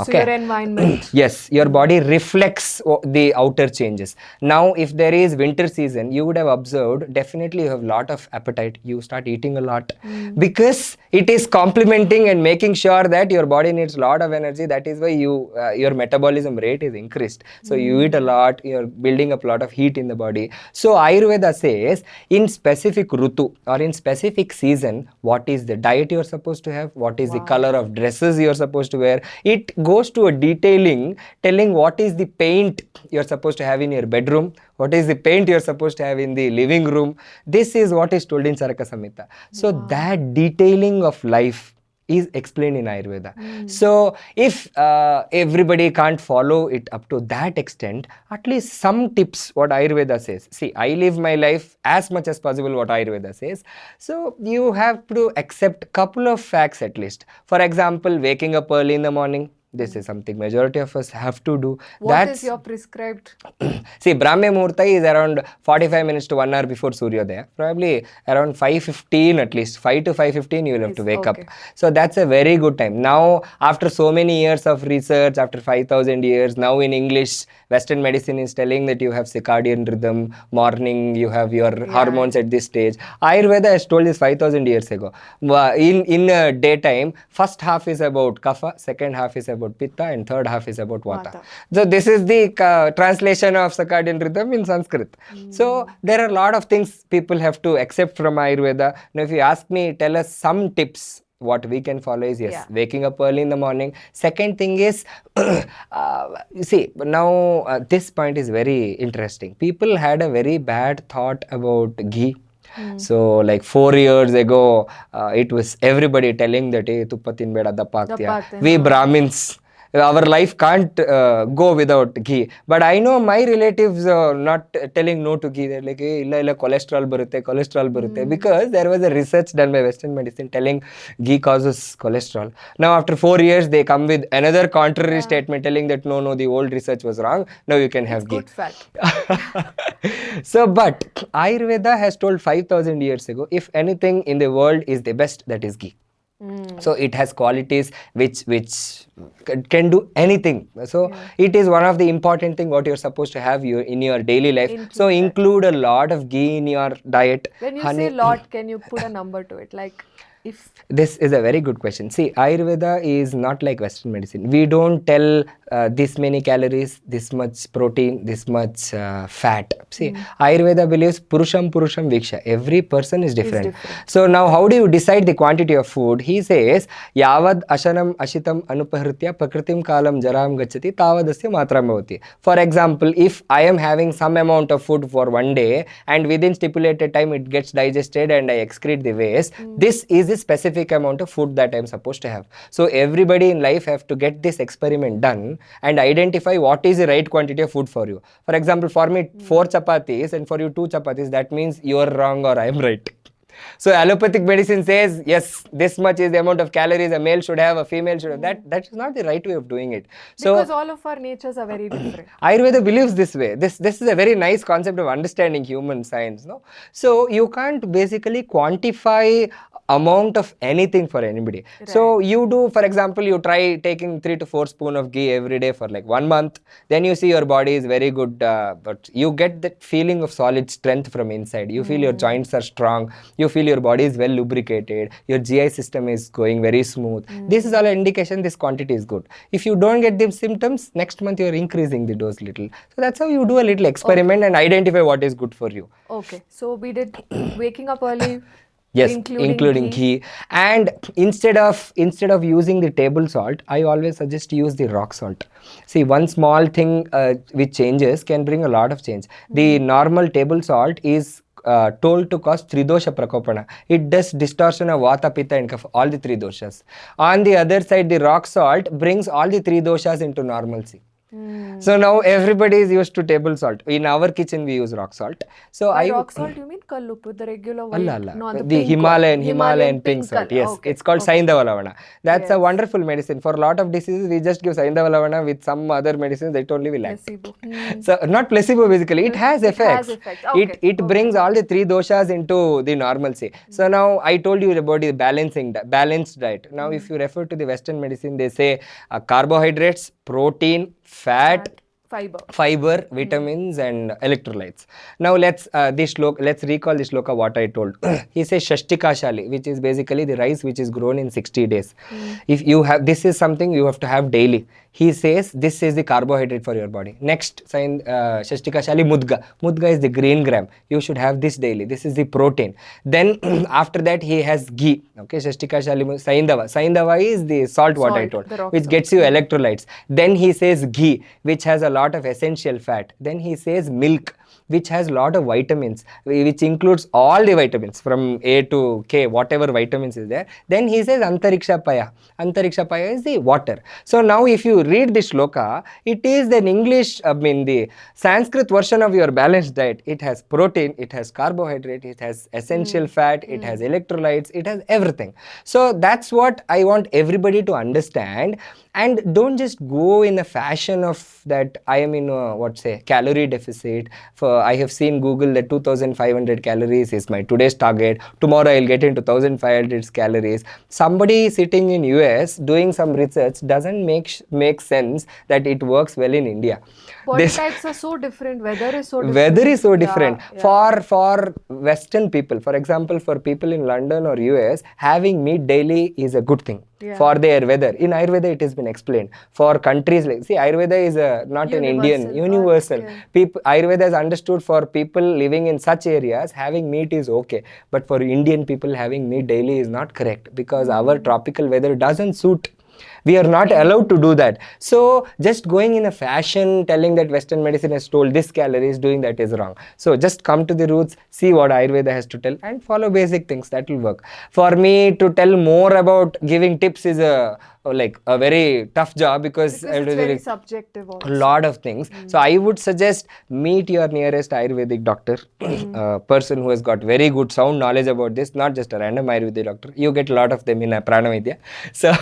Speaker 2: So your environment.
Speaker 1: Yes, your body reflects the outer changes. Now, if there is winter season, you would have observed, definitely you have a lot of appetite. You start eating a lot because it is complementing and making sure that your body needs a lot of energy. That is why your metabolism rate is increased. So you eat a lot, you're building up a lot of heat in the body. So Ayurveda says in specific Rutu or in specific season, what is the diet you're supposed to have, what is the color of dresses you're supposed to wear. It goes to a detailing, telling what is the paint you're supposed to have in your bedroom, what is the paint you're supposed to have in the living room. This is what is told in Charaka Samhita. So that detailing of life is explained in Ayurveda. So if everybody can't follow it up to that extent, at least some tips what Ayurveda says. See, I live my life as much as possible what Ayurveda says. So you have to accept couple of facts at least. For example, waking up early in the morning. This is something majority of us have to do.
Speaker 2: What is your prescribed?
Speaker 1: See, Brahmi Muhurta is around 45 minutes to 1 hour before Suryodaya. Probably around 5:15 at least. 5 to 5:15 you will have to wake up. So that's a very good time. Now, after so many years of research, after 5,000 years, now in English, Western medicine is telling that you have circadian rhythm, morning, you have your hormones at this stage. Ayurveda has told this 5,000 years ago. In daytime, first half is about Kapha, second half is about Pitta, and third half is about Vata. So this is the translation of circadian rhythm in Sanskrit. So there are a lot of things people have to accept from Ayurveda. Now if you ask me, tell us some tips. What we can follow is waking up early in the morning. Second thing is, see, now this point is very interesting. People had a very bad thought about ghee. So like 4 years ago, it was everybody telling that, hey, tuppa tinbeda dappa agtiya. We Brahmins, our life can't go without ghee. But I know my relatives not telling no to ghee. They're like, hey, illa cholesterol barutte. Because there was a research done by Western medicine telling ghee causes cholesterol. Now after 4 years, they come with another contrary statement telling that no, the old research was wrong. Now you can have ghee.
Speaker 2: Good fat.
Speaker 1: So, but Ayurveda has told 5,000 years ago, if anything in the world is the best, that is ghee. So it has qualities which can do anything. So it is one of the important thing what you're supposed to have in your daily life. So include a lot of ghee in your diet.
Speaker 2: When you say lot, can you put a number to it? Like If
Speaker 1: This is a very good question. See, Ayurveda is not like Western medicine. We don't tell this many calories, this much protein, this much fat. See, Ayurveda believes Purusham Purusham Viksha. Every person is different. So now how do you decide the quantity of food? He says, Yavad Ashanam Ashitam Anupahritya Prakritim Kalam Jaram Gachati Tavadasya Matram Bhavati. For example, if I am having some amount of food for one day and within stipulated time it gets digested and I excrete the waste, this is the specific amount of food that I am supposed to have. So everybody in life have to get this experiment done and identify what is the right quantity of food for you. For example, for me 4 chapatis and for you 2 chapatis, that means you are wrong or I am right. So allopathic medicine says, yes, this much is the amount of calories a male should have, a female should have. That is not the right way of doing it. So
Speaker 2: because all of our natures are very different.
Speaker 1: Ayurveda believes this way. This is a very nice concept of understanding human science. No? So you can't basically quantify amount of anything for anybody. Right. So you do, for example, you try taking 3 to 4 spoon of ghee every day for like 1 month. Then you see your body is very good, but you get that feeling of solid strength from inside. You feel your joints are strong. You feel your body is well lubricated. Your GI system is going very smooth. This is all an indication this quantity is good. If you don't get these symptoms, next month you are increasing the dose little. So that's how you do a little experiment and identify what is good for you.
Speaker 2: Okay, so we did waking up early.
Speaker 1: Yes, including ghee. And instead of using the table salt, I always suggest to use the rock salt. See, one small thing which changes can bring a lot of change. The normal table salt is told to cause tridosha prakopana. It does distortion of vata, pitta and kapha, all the 3 doshas. On the other side, the rock salt brings all the 3 doshas into normalcy. So now everybody is used to table salt. In our kitchen we use rock salt. So
Speaker 2: by rock salt you mean kallup with the regular white?
Speaker 1: No, the Himalayan pink salt. Yes, okay. It's called Saindava Lavana. That's a wonderful medicine. For a lot of diseases we just give Saindava Lavana with some other medicines that only will act.
Speaker 2: Placebo.
Speaker 1: So not placebo basically, it has effects. Okay. It brings all the 3 doshas into the normalcy. So now I told you about the balanced diet. Now if you refer to the Western medicine, they say carbohydrates, protein, fat, fiber, vitamins and electrolytes. Now let's recall this shloka what I told. He says Shashtika Shali, which is basically the rice which is grown in 60 days. If you have, this is something you have to have daily. He says this is the carbohydrate for your body. Next, Shashtika Shali Mudga. Mudga is the green gram. You should have this daily. This is the protein. Then after that he has ghee. Okay, Shashtika Shali Saindava. Saindava is the salt what I told, which gets you electrolytes. Then he says ghee, which has a lot of essential fat. Then he says milk, which has a lot of vitamins, which includes all the vitamins from A to K, whatever vitamins is there. Then he says Antariksha Paya. Antariksha Paya is the water. So now if you read this shloka, it is an English, the Sanskrit version of your balanced diet. It has protein, it has carbohydrate, it has essential fat, it has electrolytes, it has everything. So that's what I want everybody to understand. And don't just go in a fashion of that I am in a, calorie deficit. I have seen Google that 2500 calories is my today's target. Tomorrow I'll get into 1500 calories. Somebody sitting in US doing some research doesn't make sense that it works well in India.
Speaker 2: Body types are so different. Weather is so different.
Speaker 1: Weather is so different. Yeah. For Western people, for example, for people in London or US, having meat daily is a good thing. Yeah. For their weather. In Ayurveda, it has been explained. For countries like, Ayurveda is not an Indian, universal. Yeah. Ayurveda is understood for people living in such areas, having meat is okay. But for Indian people, having meat daily is not correct because our tropical weather doesn't suit. We are not allowed to do that. So just going in a fashion, telling that Western medicine has told this calories, doing that is wrong. So just come to the roots, see what Ayurveda has to tell and follow basic things. That will work. For me to tell more about giving tips is a very tough job because
Speaker 2: it's very subjective also.
Speaker 1: A lot of things. So I would suggest meet your nearest Ayurvedic doctor, a person who has got very good sound knowledge about this, not just a random Ayurvedic doctor. You get a lot of them in a Pranaviya. So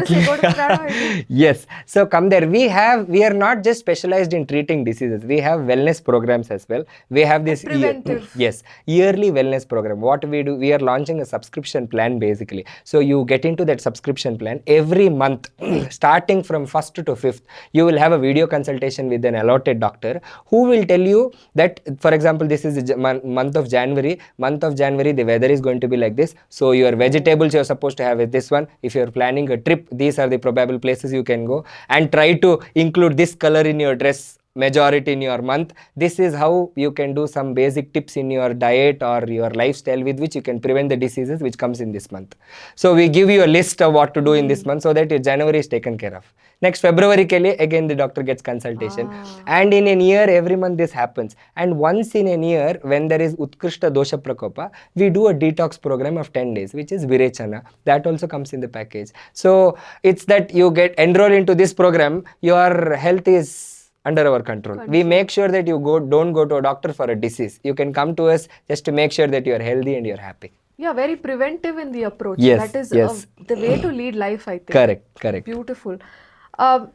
Speaker 2: say go to Pranaviya.
Speaker 1: Yes. So come there. We are not just specialized in treating diseases. We have wellness programs as well. We have this
Speaker 2: preventive.
Speaker 1: yes, yearly wellness program. What we do, we are launching a subscription plan basically. So you get into that subscription plan every month, starting from 1st to 5th. You will have a video consultation with an allotted doctor who will tell you that, for example, this is the month of January. Month of January, the weather is going to be like this. So your vegetables you're supposed to have is this one. If you're planning a trip, these are the probable places you can go, and try to include this color in your dress majority in your month. This is how you can do some basic tips in your diet or your lifestyle with which you can prevent the diseases which comes in this month. So we give you a list of what to do in this month so that your January is taken care of. Next February ke liye, again the doctor gets consultation. And in a year, every month this happens. And once in a year, when there is Utkrishta Dosha Prakopa, we do a detox program of 10 days, which is Virechana. That also comes in the package. So it's that you get enrolled into this program, your health is under our control. We make sure that you don't go to a doctor for a disease. You can come to us just to make sure that you are healthy and you're happy.
Speaker 2: Yeah, very preventive in the approach.
Speaker 1: Yes,
Speaker 2: that is
Speaker 1: yes.
Speaker 2: the way to lead life, I think.
Speaker 1: Correct.
Speaker 2: Beautiful.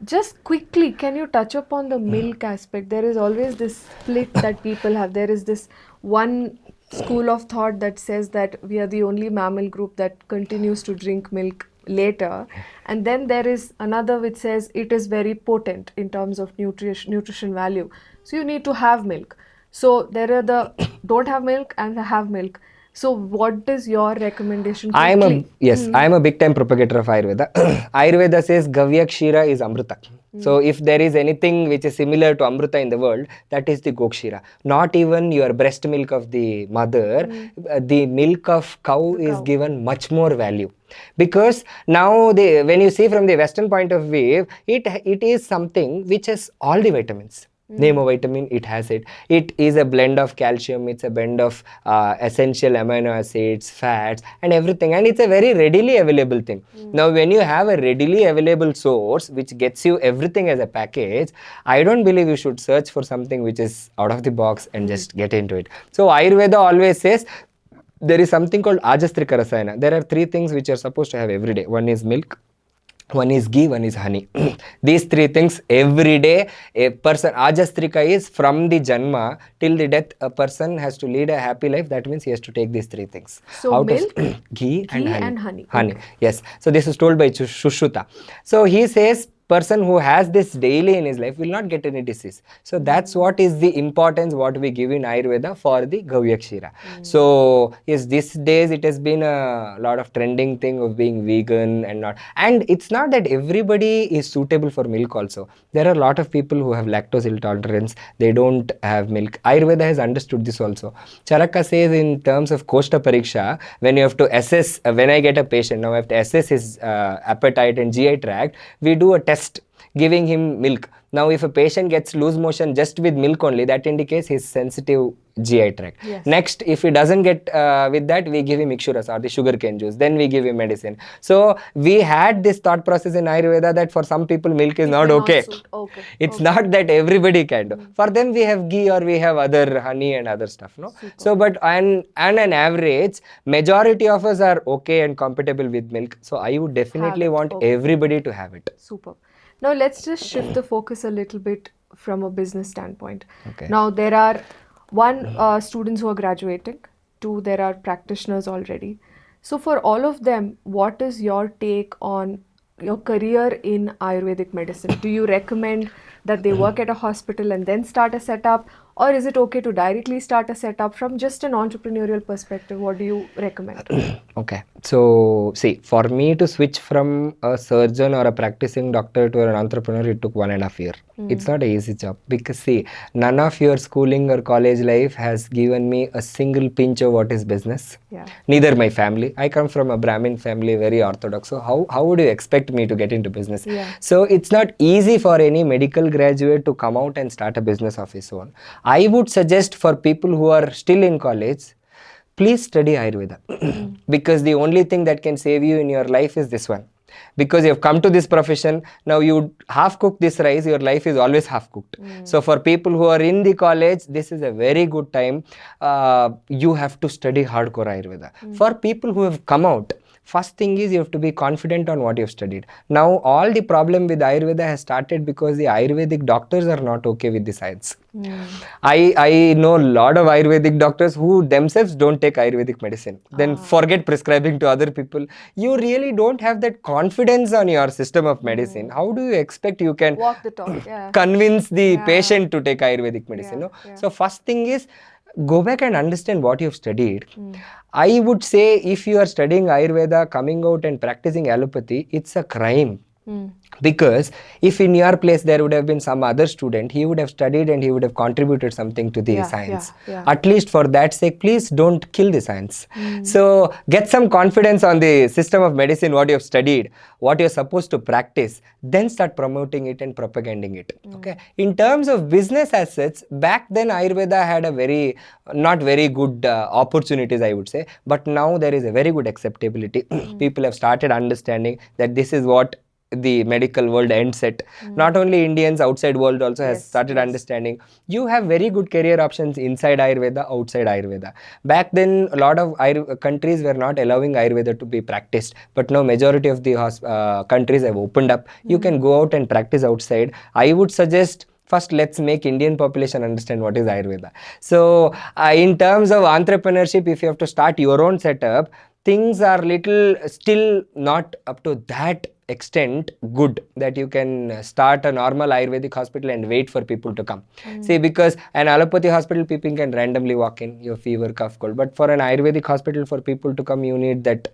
Speaker 2: Just quickly, can you touch upon the milk aspect? There is always this split that people have. There is this one school of thought that says that we are the only mammal group that continues to drink milk later, and then there is another which says it is very potent in terms of nutrition value, so you need to have milk. So there are the don't have milk and the have milk. So what is your recommendation?
Speaker 1: I am a big time propagator of Ayurveda. Ayurveda says Gavya Kshira is Amrita. So if there is anything which is similar to Amrita in the world, that is the Gokshira. Not even your breast milk of the mother, the milk of cow is given much more value. Because now when you see from the Western point of view, it is something which has all the vitamins. Name a vitamin, it has it. It is a blend of calcium, it's a blend of essential amino acids, fats and everything, and it's a very readily available thing. Now when you have a readily available source which gets you everything as a package, I don't believe you should search for something which is out of the box and just get into it. So Ayurveda always says there is something called Ajastrika Rasayana. There are 3 things which are supposed to have every day. One is milk, one is ghee, one is honey. These 3 things every day a person, Ajastrika is from the Janma till the death, a person has to lead a happy life. That means he has to take these 3 things.
Speaker 2: So
Speaker 1: out
Speaker 2: milk,
Speaker 1: of ghee and
Speaker 2: honey.
Speaker 1: Honey, yes. So this is told by Shushruta. So he says person who has this daily in his life will not get any disease. So that's what is the importance what we give in Ayurveda for the Gavya Kshira. So yes, these days it has been a lot of trending thing of being vegan and not. And it's not that everybody is suitable for milk also. There are a lot of people who have lactose intolerance. They don't have milk. Ayurveda has understood this also. Charaka says in terms of Koshta Pariksha, when you have to assess, when I get a patient, now I have to assess his appetite and GI tract, we do a test giving him milk. Now if a patient gets loose motion just with milk only, that indicates his sensitive GI tract.
Speaker 2: Yes.
Speaker 1: Next, if he doesn't get with that, we give him Ikshuras or the sugarcane juice. Then we give him medicine. So we had this thought process in Ayurveda that for some people milk is not okay. It's not that everybody can do. For them we have ghee or we have other honey and other stuff. No. So but on an average, majority of us are okay and compatible with milk. So I would definitely want everybody to have it.
Speaker 2: Super. Now let's just shift the focus a little bit from a business standpoint.
Speaker 1: Okay.
Speaker 2: Now there are students who are graduating, 2 there are practitioners already. So for all of them, what is your take on your career in Ayurvedic medicine? Do you recommend that they work at a hospital and then start a setup, or is it okay to directly start a setup from just an entrepreneurial perspective? What do you recommend?
Speaker 1: Okay, so see, for me to switch from a surgeon or a practicing doctor to an entrepreneur, it took 1.5 years. It's not an easy job because see, none of your schooling or college life has given me a single pinch of what is business.
Speaker 2: Yeah.
Speaker 1: Neither my family. I come from a Brahmin family, very orthodox. So how would you expect me to get into business?
Speaker 2: Yeah.
Speaker 1: So it's not easy for any medical graduate to come out and start a business of his own. I would suggest for people who are still in college, please study Ayurveda because the only thing that can save you in your life is this one. Because you have come to this profession, now you half cook this rice, your life is always half cooked. So for people who are in the college, this is a very good time. You have to study hardcore Ayurveda. For people who have come out, First thing is you have to be confident on what you've studied. Now, all the problem with Ayurveda has started because the Ayurvedic doctors are not okay with the science. I know a lot of Ayurvedic doctors who themselves don't take Ayurvedic medicine, then forget prescribing to other people. You really don't have that confidence on your system of medicine. How do you expect you can
Speaker 2: Walk the talk, yeah.
Speaker 1: convince the
Speaker 2: Yeah.
Speaker 1: patient to take Ayurvedic medicine?
Speaker 2: Yeah,
Speaker 1: No?
Speaker 2: yeah.
Speaker 1: So first thing is, go back and understand what you've studied. I would say if you are studying Ayurveda, coming out and practicing allopathy, it's a crime. Because if in your place there would have been some other student, he would have studied and he would have contributed something to the science. At least for that sake, please don't kill the science. So get some confidence on the system of medicine, what you have studied, what you're supposed to practice, then start promoting it and propagating it. Okay. In terms of business as such, back then Ayurveda had a very, not very good opportunities, I would say, but now there is a very good acceptability. People have started understanding that this is what the medical world ends at. Not only Indians, outside world also has started understanding. You have very good career options inside Ayurveda, outside Ayurveda. Back then, a lot of countries were not allowing Ayurveda to be practiced, but now majority of the countries have opened up. You can go out and practice outside. I would suggest first let's make Indian population understand what is Ayurveda. So in terms of entrepreneurship, if you have to start your own setup, things are little still not up to that extent good that you can start a normal Ayurvedic hospital and wait for people to come. See, because an allopathy hospital, people can randomly walk in, your fever, cough, cold. But for an Ayurvedic hospital, for people to come, you need that,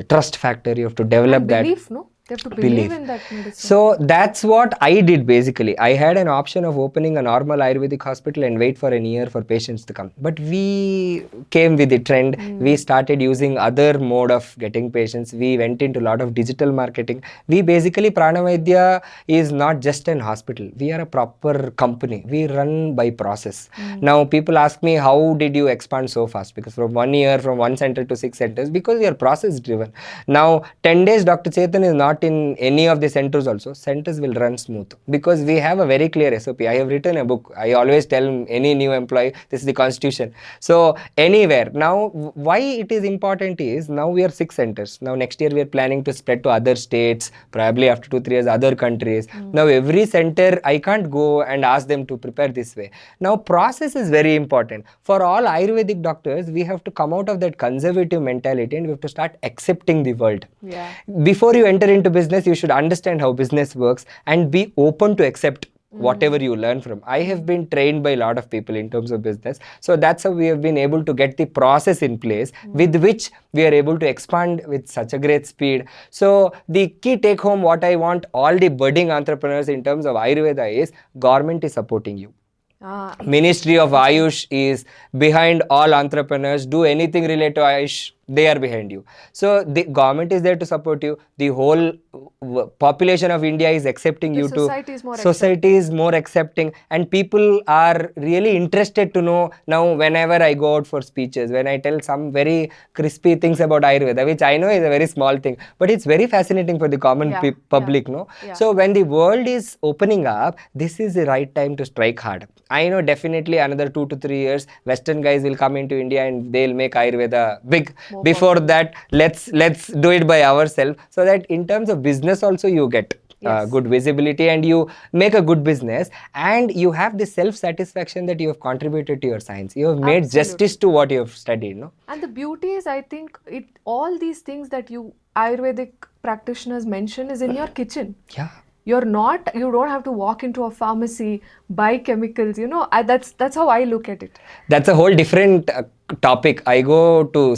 Speaker 1: trust factor. You have to develop that.
Speaker 2: Belief, no? They have to believe in that medicine.
Speaker 1: So that's what I did basically. I had an option of opening a normal Ayurvedic hospital and wait for a year for patients to come. But we came with the trend. We started using other mode of getting patients. We went into a lot of digital marketing. We basically, Praanavaidya is not just an hospital. We are a proper company. We run by process. Now people ask me, how did you expand so fast? Because from 1 year, from 1 center to 6 centers, because we are process driven. Now 10 days Dr. Chethan is not in any of the centers also. Centers will run smooth because we have a very clear SOP. I have written a book. I always tell any new employee, this is the constitution. So anywhere. Now why it is important is, now we are 6 centers. Now next year we are planning to spread to other states, probably after 2-3 years other countries. Now every center, I can't go and ask them to prepare this way. Now process is very important. For all Ayurvedic doctors, we have to come out of that conservative mentality and we have to start accepting the world. Before you enter into business, you should understand how business works and be open to accept whatever you learn from. I have been trained by a lot of people in terms of business. So that's how we have been able to get the process in place with which we are able to expand with such a great speed. So the key take home, what I want all the budding entrepreneurs in terms of Ayurveda is, government is supporting you. Ministry of Ayush is behind all entrepreneurs. Do anything related to Ayush, they are behind you. So the government is there to support you. The whole population of India is accepting you to. Society is more accepting, and people are really interested to know. Now whenever I go out for speeches, when I tell some very crispy things about Ayurveda, which I know is a very small thing, but it's very fascinating for the common public, no? So when the world is opening up, this is the right time to strike hard. I know definitely another 2 to 3 years, Western guys will come into India and they'll make Ayurveda big. Before that, let's do it by ourselves, so that in terms of business also you get good visibility and you make a good business, and you have the self-satisfaction that you have contributed to your science. You have made justice to what you have studied, no?
Speaker 2: And the beauty is, I think, all these things that you Ayurvedic practitioners mention is in your kitchen. You don't have to walk into a pharmacy, buy chemicals, that's how I look at it. That's
Speaker 1: a whole different topic. I go to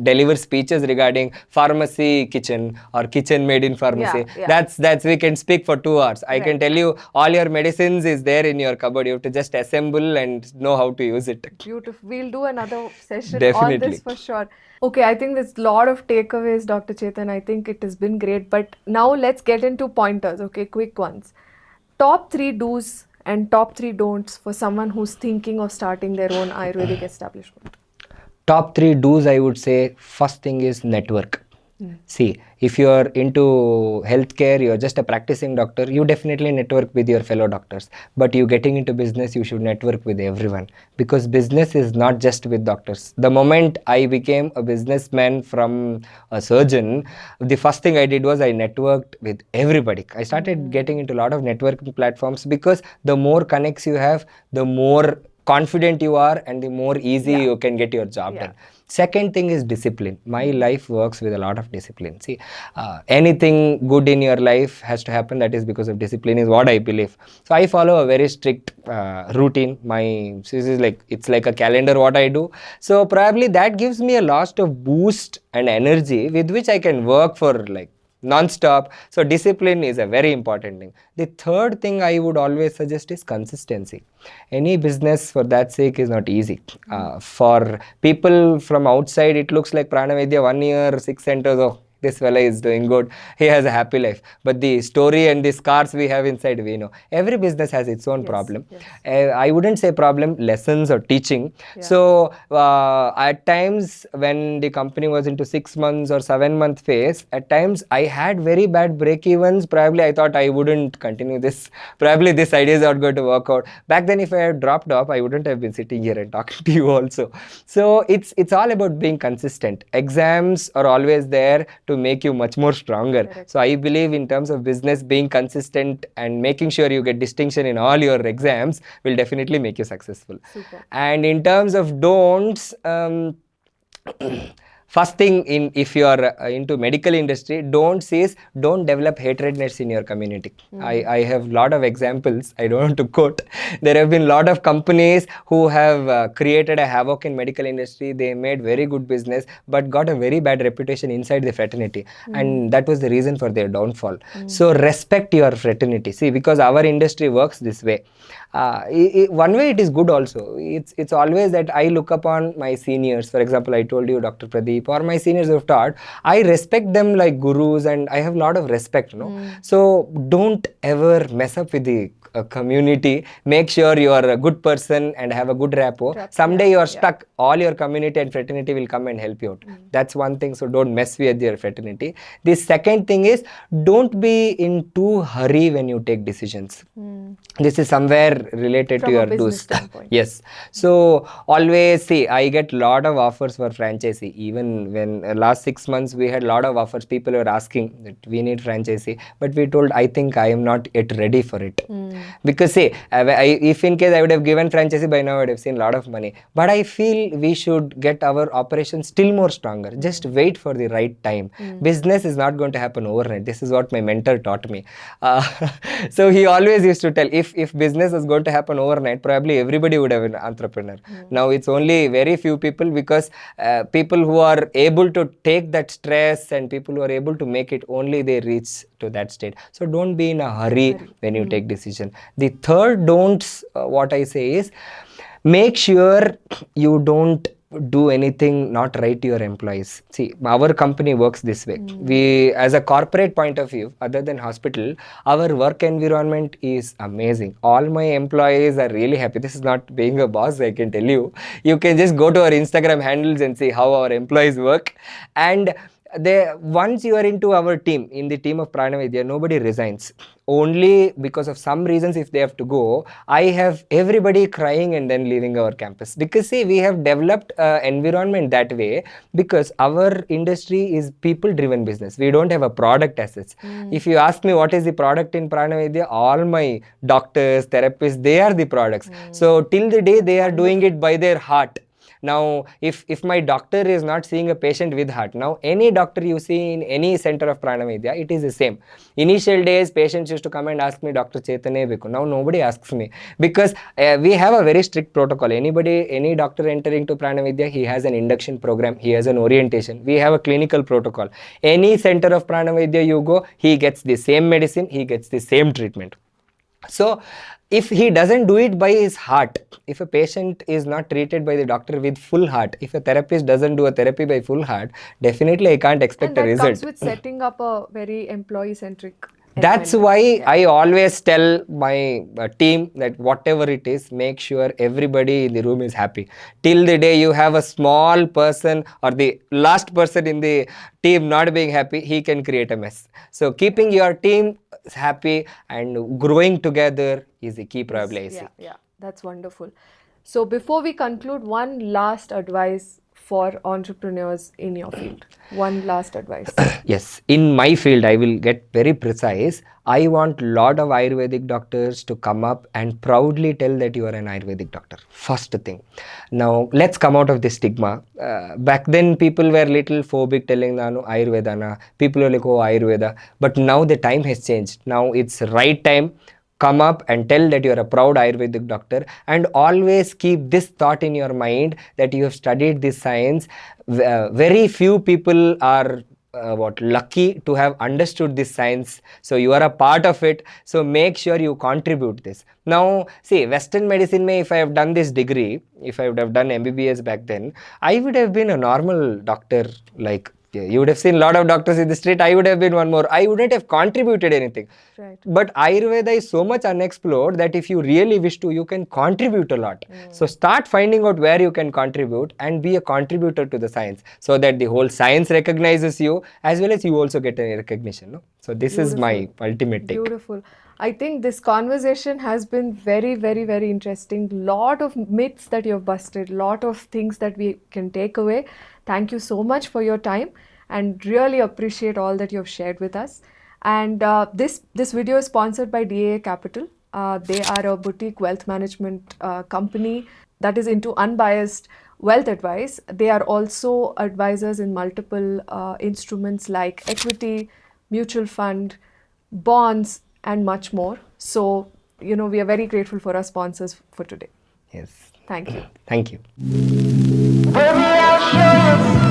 Speaker 1: deliver speeches regarding pharmacy kitchen or kitchen made in pharmacy. That's we can speak for 2 hours. I can tell you all your medicines is there in your cupboard. You have to just assemble and know how to use it.
Speaker 2: Beautiful. We'll do another session on this for sure. Okay, I think there's a lot of takeaways, Dr. Chethan. I think it has been great. But now let's get into pointers, okay, quick ones. Top 3 do's and top 3 don'ts for someone who's thinking of starting their own Ayurvedic establishment.
Speaker 1: Top 3 do's, I would say, first thing is network. See, if you are into healthcare, you're just a practicing doctor, you definitely network with your fellow doctors. But you getting into business, you should network with everyone, because business is not just with doctors. The moment I became a businessman from a surgeon, the first thing I did was I networked with everybody. I started getting into a lot of networking platforms, because the more connects you have, the more confident you are, and the more easy you can get your job done. Second thing is discipline. My life works with a lot of discipline. See, anything good in your life has to happen, that is because of discipline, is what I believe. So I follow a very strict routine. This is like, it's like a calendar what I do. So probably that gives me a lot of boost and energy with which I can work for like non-stop. So discipline is a very important thing. The third thing I would always suggest is consistency. Any business for that sake is not easy. For people from outside, it looks like Pranaviya 1 year, 6 centers. Oh, this fella is doing good, he has a happy life. But the story and the scars we have inside, we know. Every business has its own problem. I wouldn't say problem, lessons or teaching. So at times when the company was into 6 months or 7-month phase, at times I had very bad break evens. Probably I thought I wouldn't continue this. Probably this idea is not going to work out. Back then, if I had dropped off, I wouldn't have been sitting here and talking to you also. So it's all about being consistent. Exams are always there to make you much more stronger. Correct. So I believe in terms of business, being consistent and making sure you get distinction in all your exams will definitely make you successful. Super. And in terms of don'ts, first thing, if you are into medical industry, don't develop hatredness in your community. I have lot of examples. I don't want to quote. There have been lot of companies who have created a havoc in medical industry. They made very good business, but got a very bad reputation inside the fraternity, and that was the reason for their downfall. So respect your fraternity. See, because our industry works this way. One way it is good also. It's always that I look upon my seniors. For example, I told you Dr. Pradeep or my seniors who have taught, I respect them like gurus, and I have a lot of respect. So don't ever mess up with the community. Make sure you are a good person and have a good rapport. Someday you are stuck, all your community and fraternity will come and help you out. That's one thing. So don't mess with your fraternity. The second thing is, don't be in too hurry when you take decisions. This is somewhere related
Speaker 2: From
Speaker 1: to your
Speaker 2: a business
Speaker 1: do's.
Speaker 2: standpoint.
Speaker 1: Yes. So always see, I get lot of offers for franchisee. Even when last 6 months we had lot of offers, people were asking that we need franchisee, but we told, I think I am not yet ready for it. Because see, if in case I would have given franchisee, by now I would have seen lot of money. But I feel we should get our operations still more stronger. Just wait for the right time. Business is not going to happen overnight. This is what my mentor taught me. So he always used to tell, if business is going to happen overnight, probably everybody would have an entrepreneur. Now it's only very few people, because people who are able to take that stress and people who are able to make it, only they reach to that state. So don't be in a hurry when you take decision. The third don'ts, what I say is, make sure you don't do anything not right to your employees. See, our company works this way. We, as a corporate point of view, other than hospital, our work environment is amazing. All my employees are really happy. This is not being a boss, I can tell you. You can just go to our Instagram handles and see how our employees work. And once you are into our team, in the team of Pranaviya, nobody resigns. Only because of some reasons, if they have to go, I have everybody crying and then leaving our campus. Because see, we have developed an environment that way, because our industry is people-driven business. We don't have a product as such. If you ask me what is the product in Pranaviya, all my doctors, therapists, they are the products. So till the day they are doing it by their heart. Now, if my doctor is not seeing a patient with heart, now any doctor you see in any center of Pranaviya, it is the same. Initial days, patients used to come and ask me, Dr. Chethan, now nobody asks me, because we have a very strict protocol. Any doctor entering to Pranaviya, he has an induction program, he has an orientation. We have a clinical protocol. Any center of Pranaviya you go, he gets the same medicine, he gets the same treatment. So, if he doesn't do it by his heart, if a patient is not treated by the doctor with full heart, if a therapist doesn't do a therapy by full heart, definitely I can't expect a result.
Speaker 2: And that comes with setting up a very employee-centric
Speaker 1: That's why I always tell my team that whatever it is, make sure everybody in the room is happy. Till the day you have a small person or the last person in the team not being happy, he can create a mess. So keeping your team happy and growing together is the key probably I see.
Speaker 2: Yeah, that's wonderful. So before we conclude, one last advice for entrepreneurs in your field. One last advice.
Speaker 1: Yes, in my field, I will get very precise. I want lot of Ayurvedic doctors to come up and proudly tell that you are an Ayurvedic doctor. First thing. Now, let's come out of this stigma. Back then, people were little phobic telling Nanu Ayurveda na. People were like, oh, Ayurveda. But now the time has changed. Now it's right time. Come up and tell that you are a proud Ayurvedic doctor, and always keep this thought in your mind that you have studied this science. Very few people are lucky to have understood this science, so you are a part of it, so make sure you contribute this. Now see, Western medicine if I have done this degree, if I would have done MBBS back then, I would have been a normal doctor. Like you would have seen a lot of doctors in the street, I would have been one more. I wouldn't have contributed anything.
Speaker 2: Right.
Speaker 1: But Ayurveda is so much unexplored that if you really wish to, you can contribute a lot. So start finding out where you can contribute and be a contributor to the science, so that the whole science recognizes you as well as you also get a recognition. No? So this is my ultimate take.
Speaker 2: Beautiful. I think this conversation has been very, very, very interesting. Lot of myths that you've busted, lot of things that we can take away. Thank you so much for your time and really appreciate all that you've shared with us. And this video is sponsored by DAA Capital. They are a boutique wealth management company that is into unbiased wealth advice. They are also advisors in multiple instruments like equity, mutual fund, bonds, and much more. So, we are very grateful for our sponsors for today.
Speaker 1: Yes.
Speaker 2: Thank you.
Speaker 1: Thank you.
Speaker 3: Baby, I'll show you.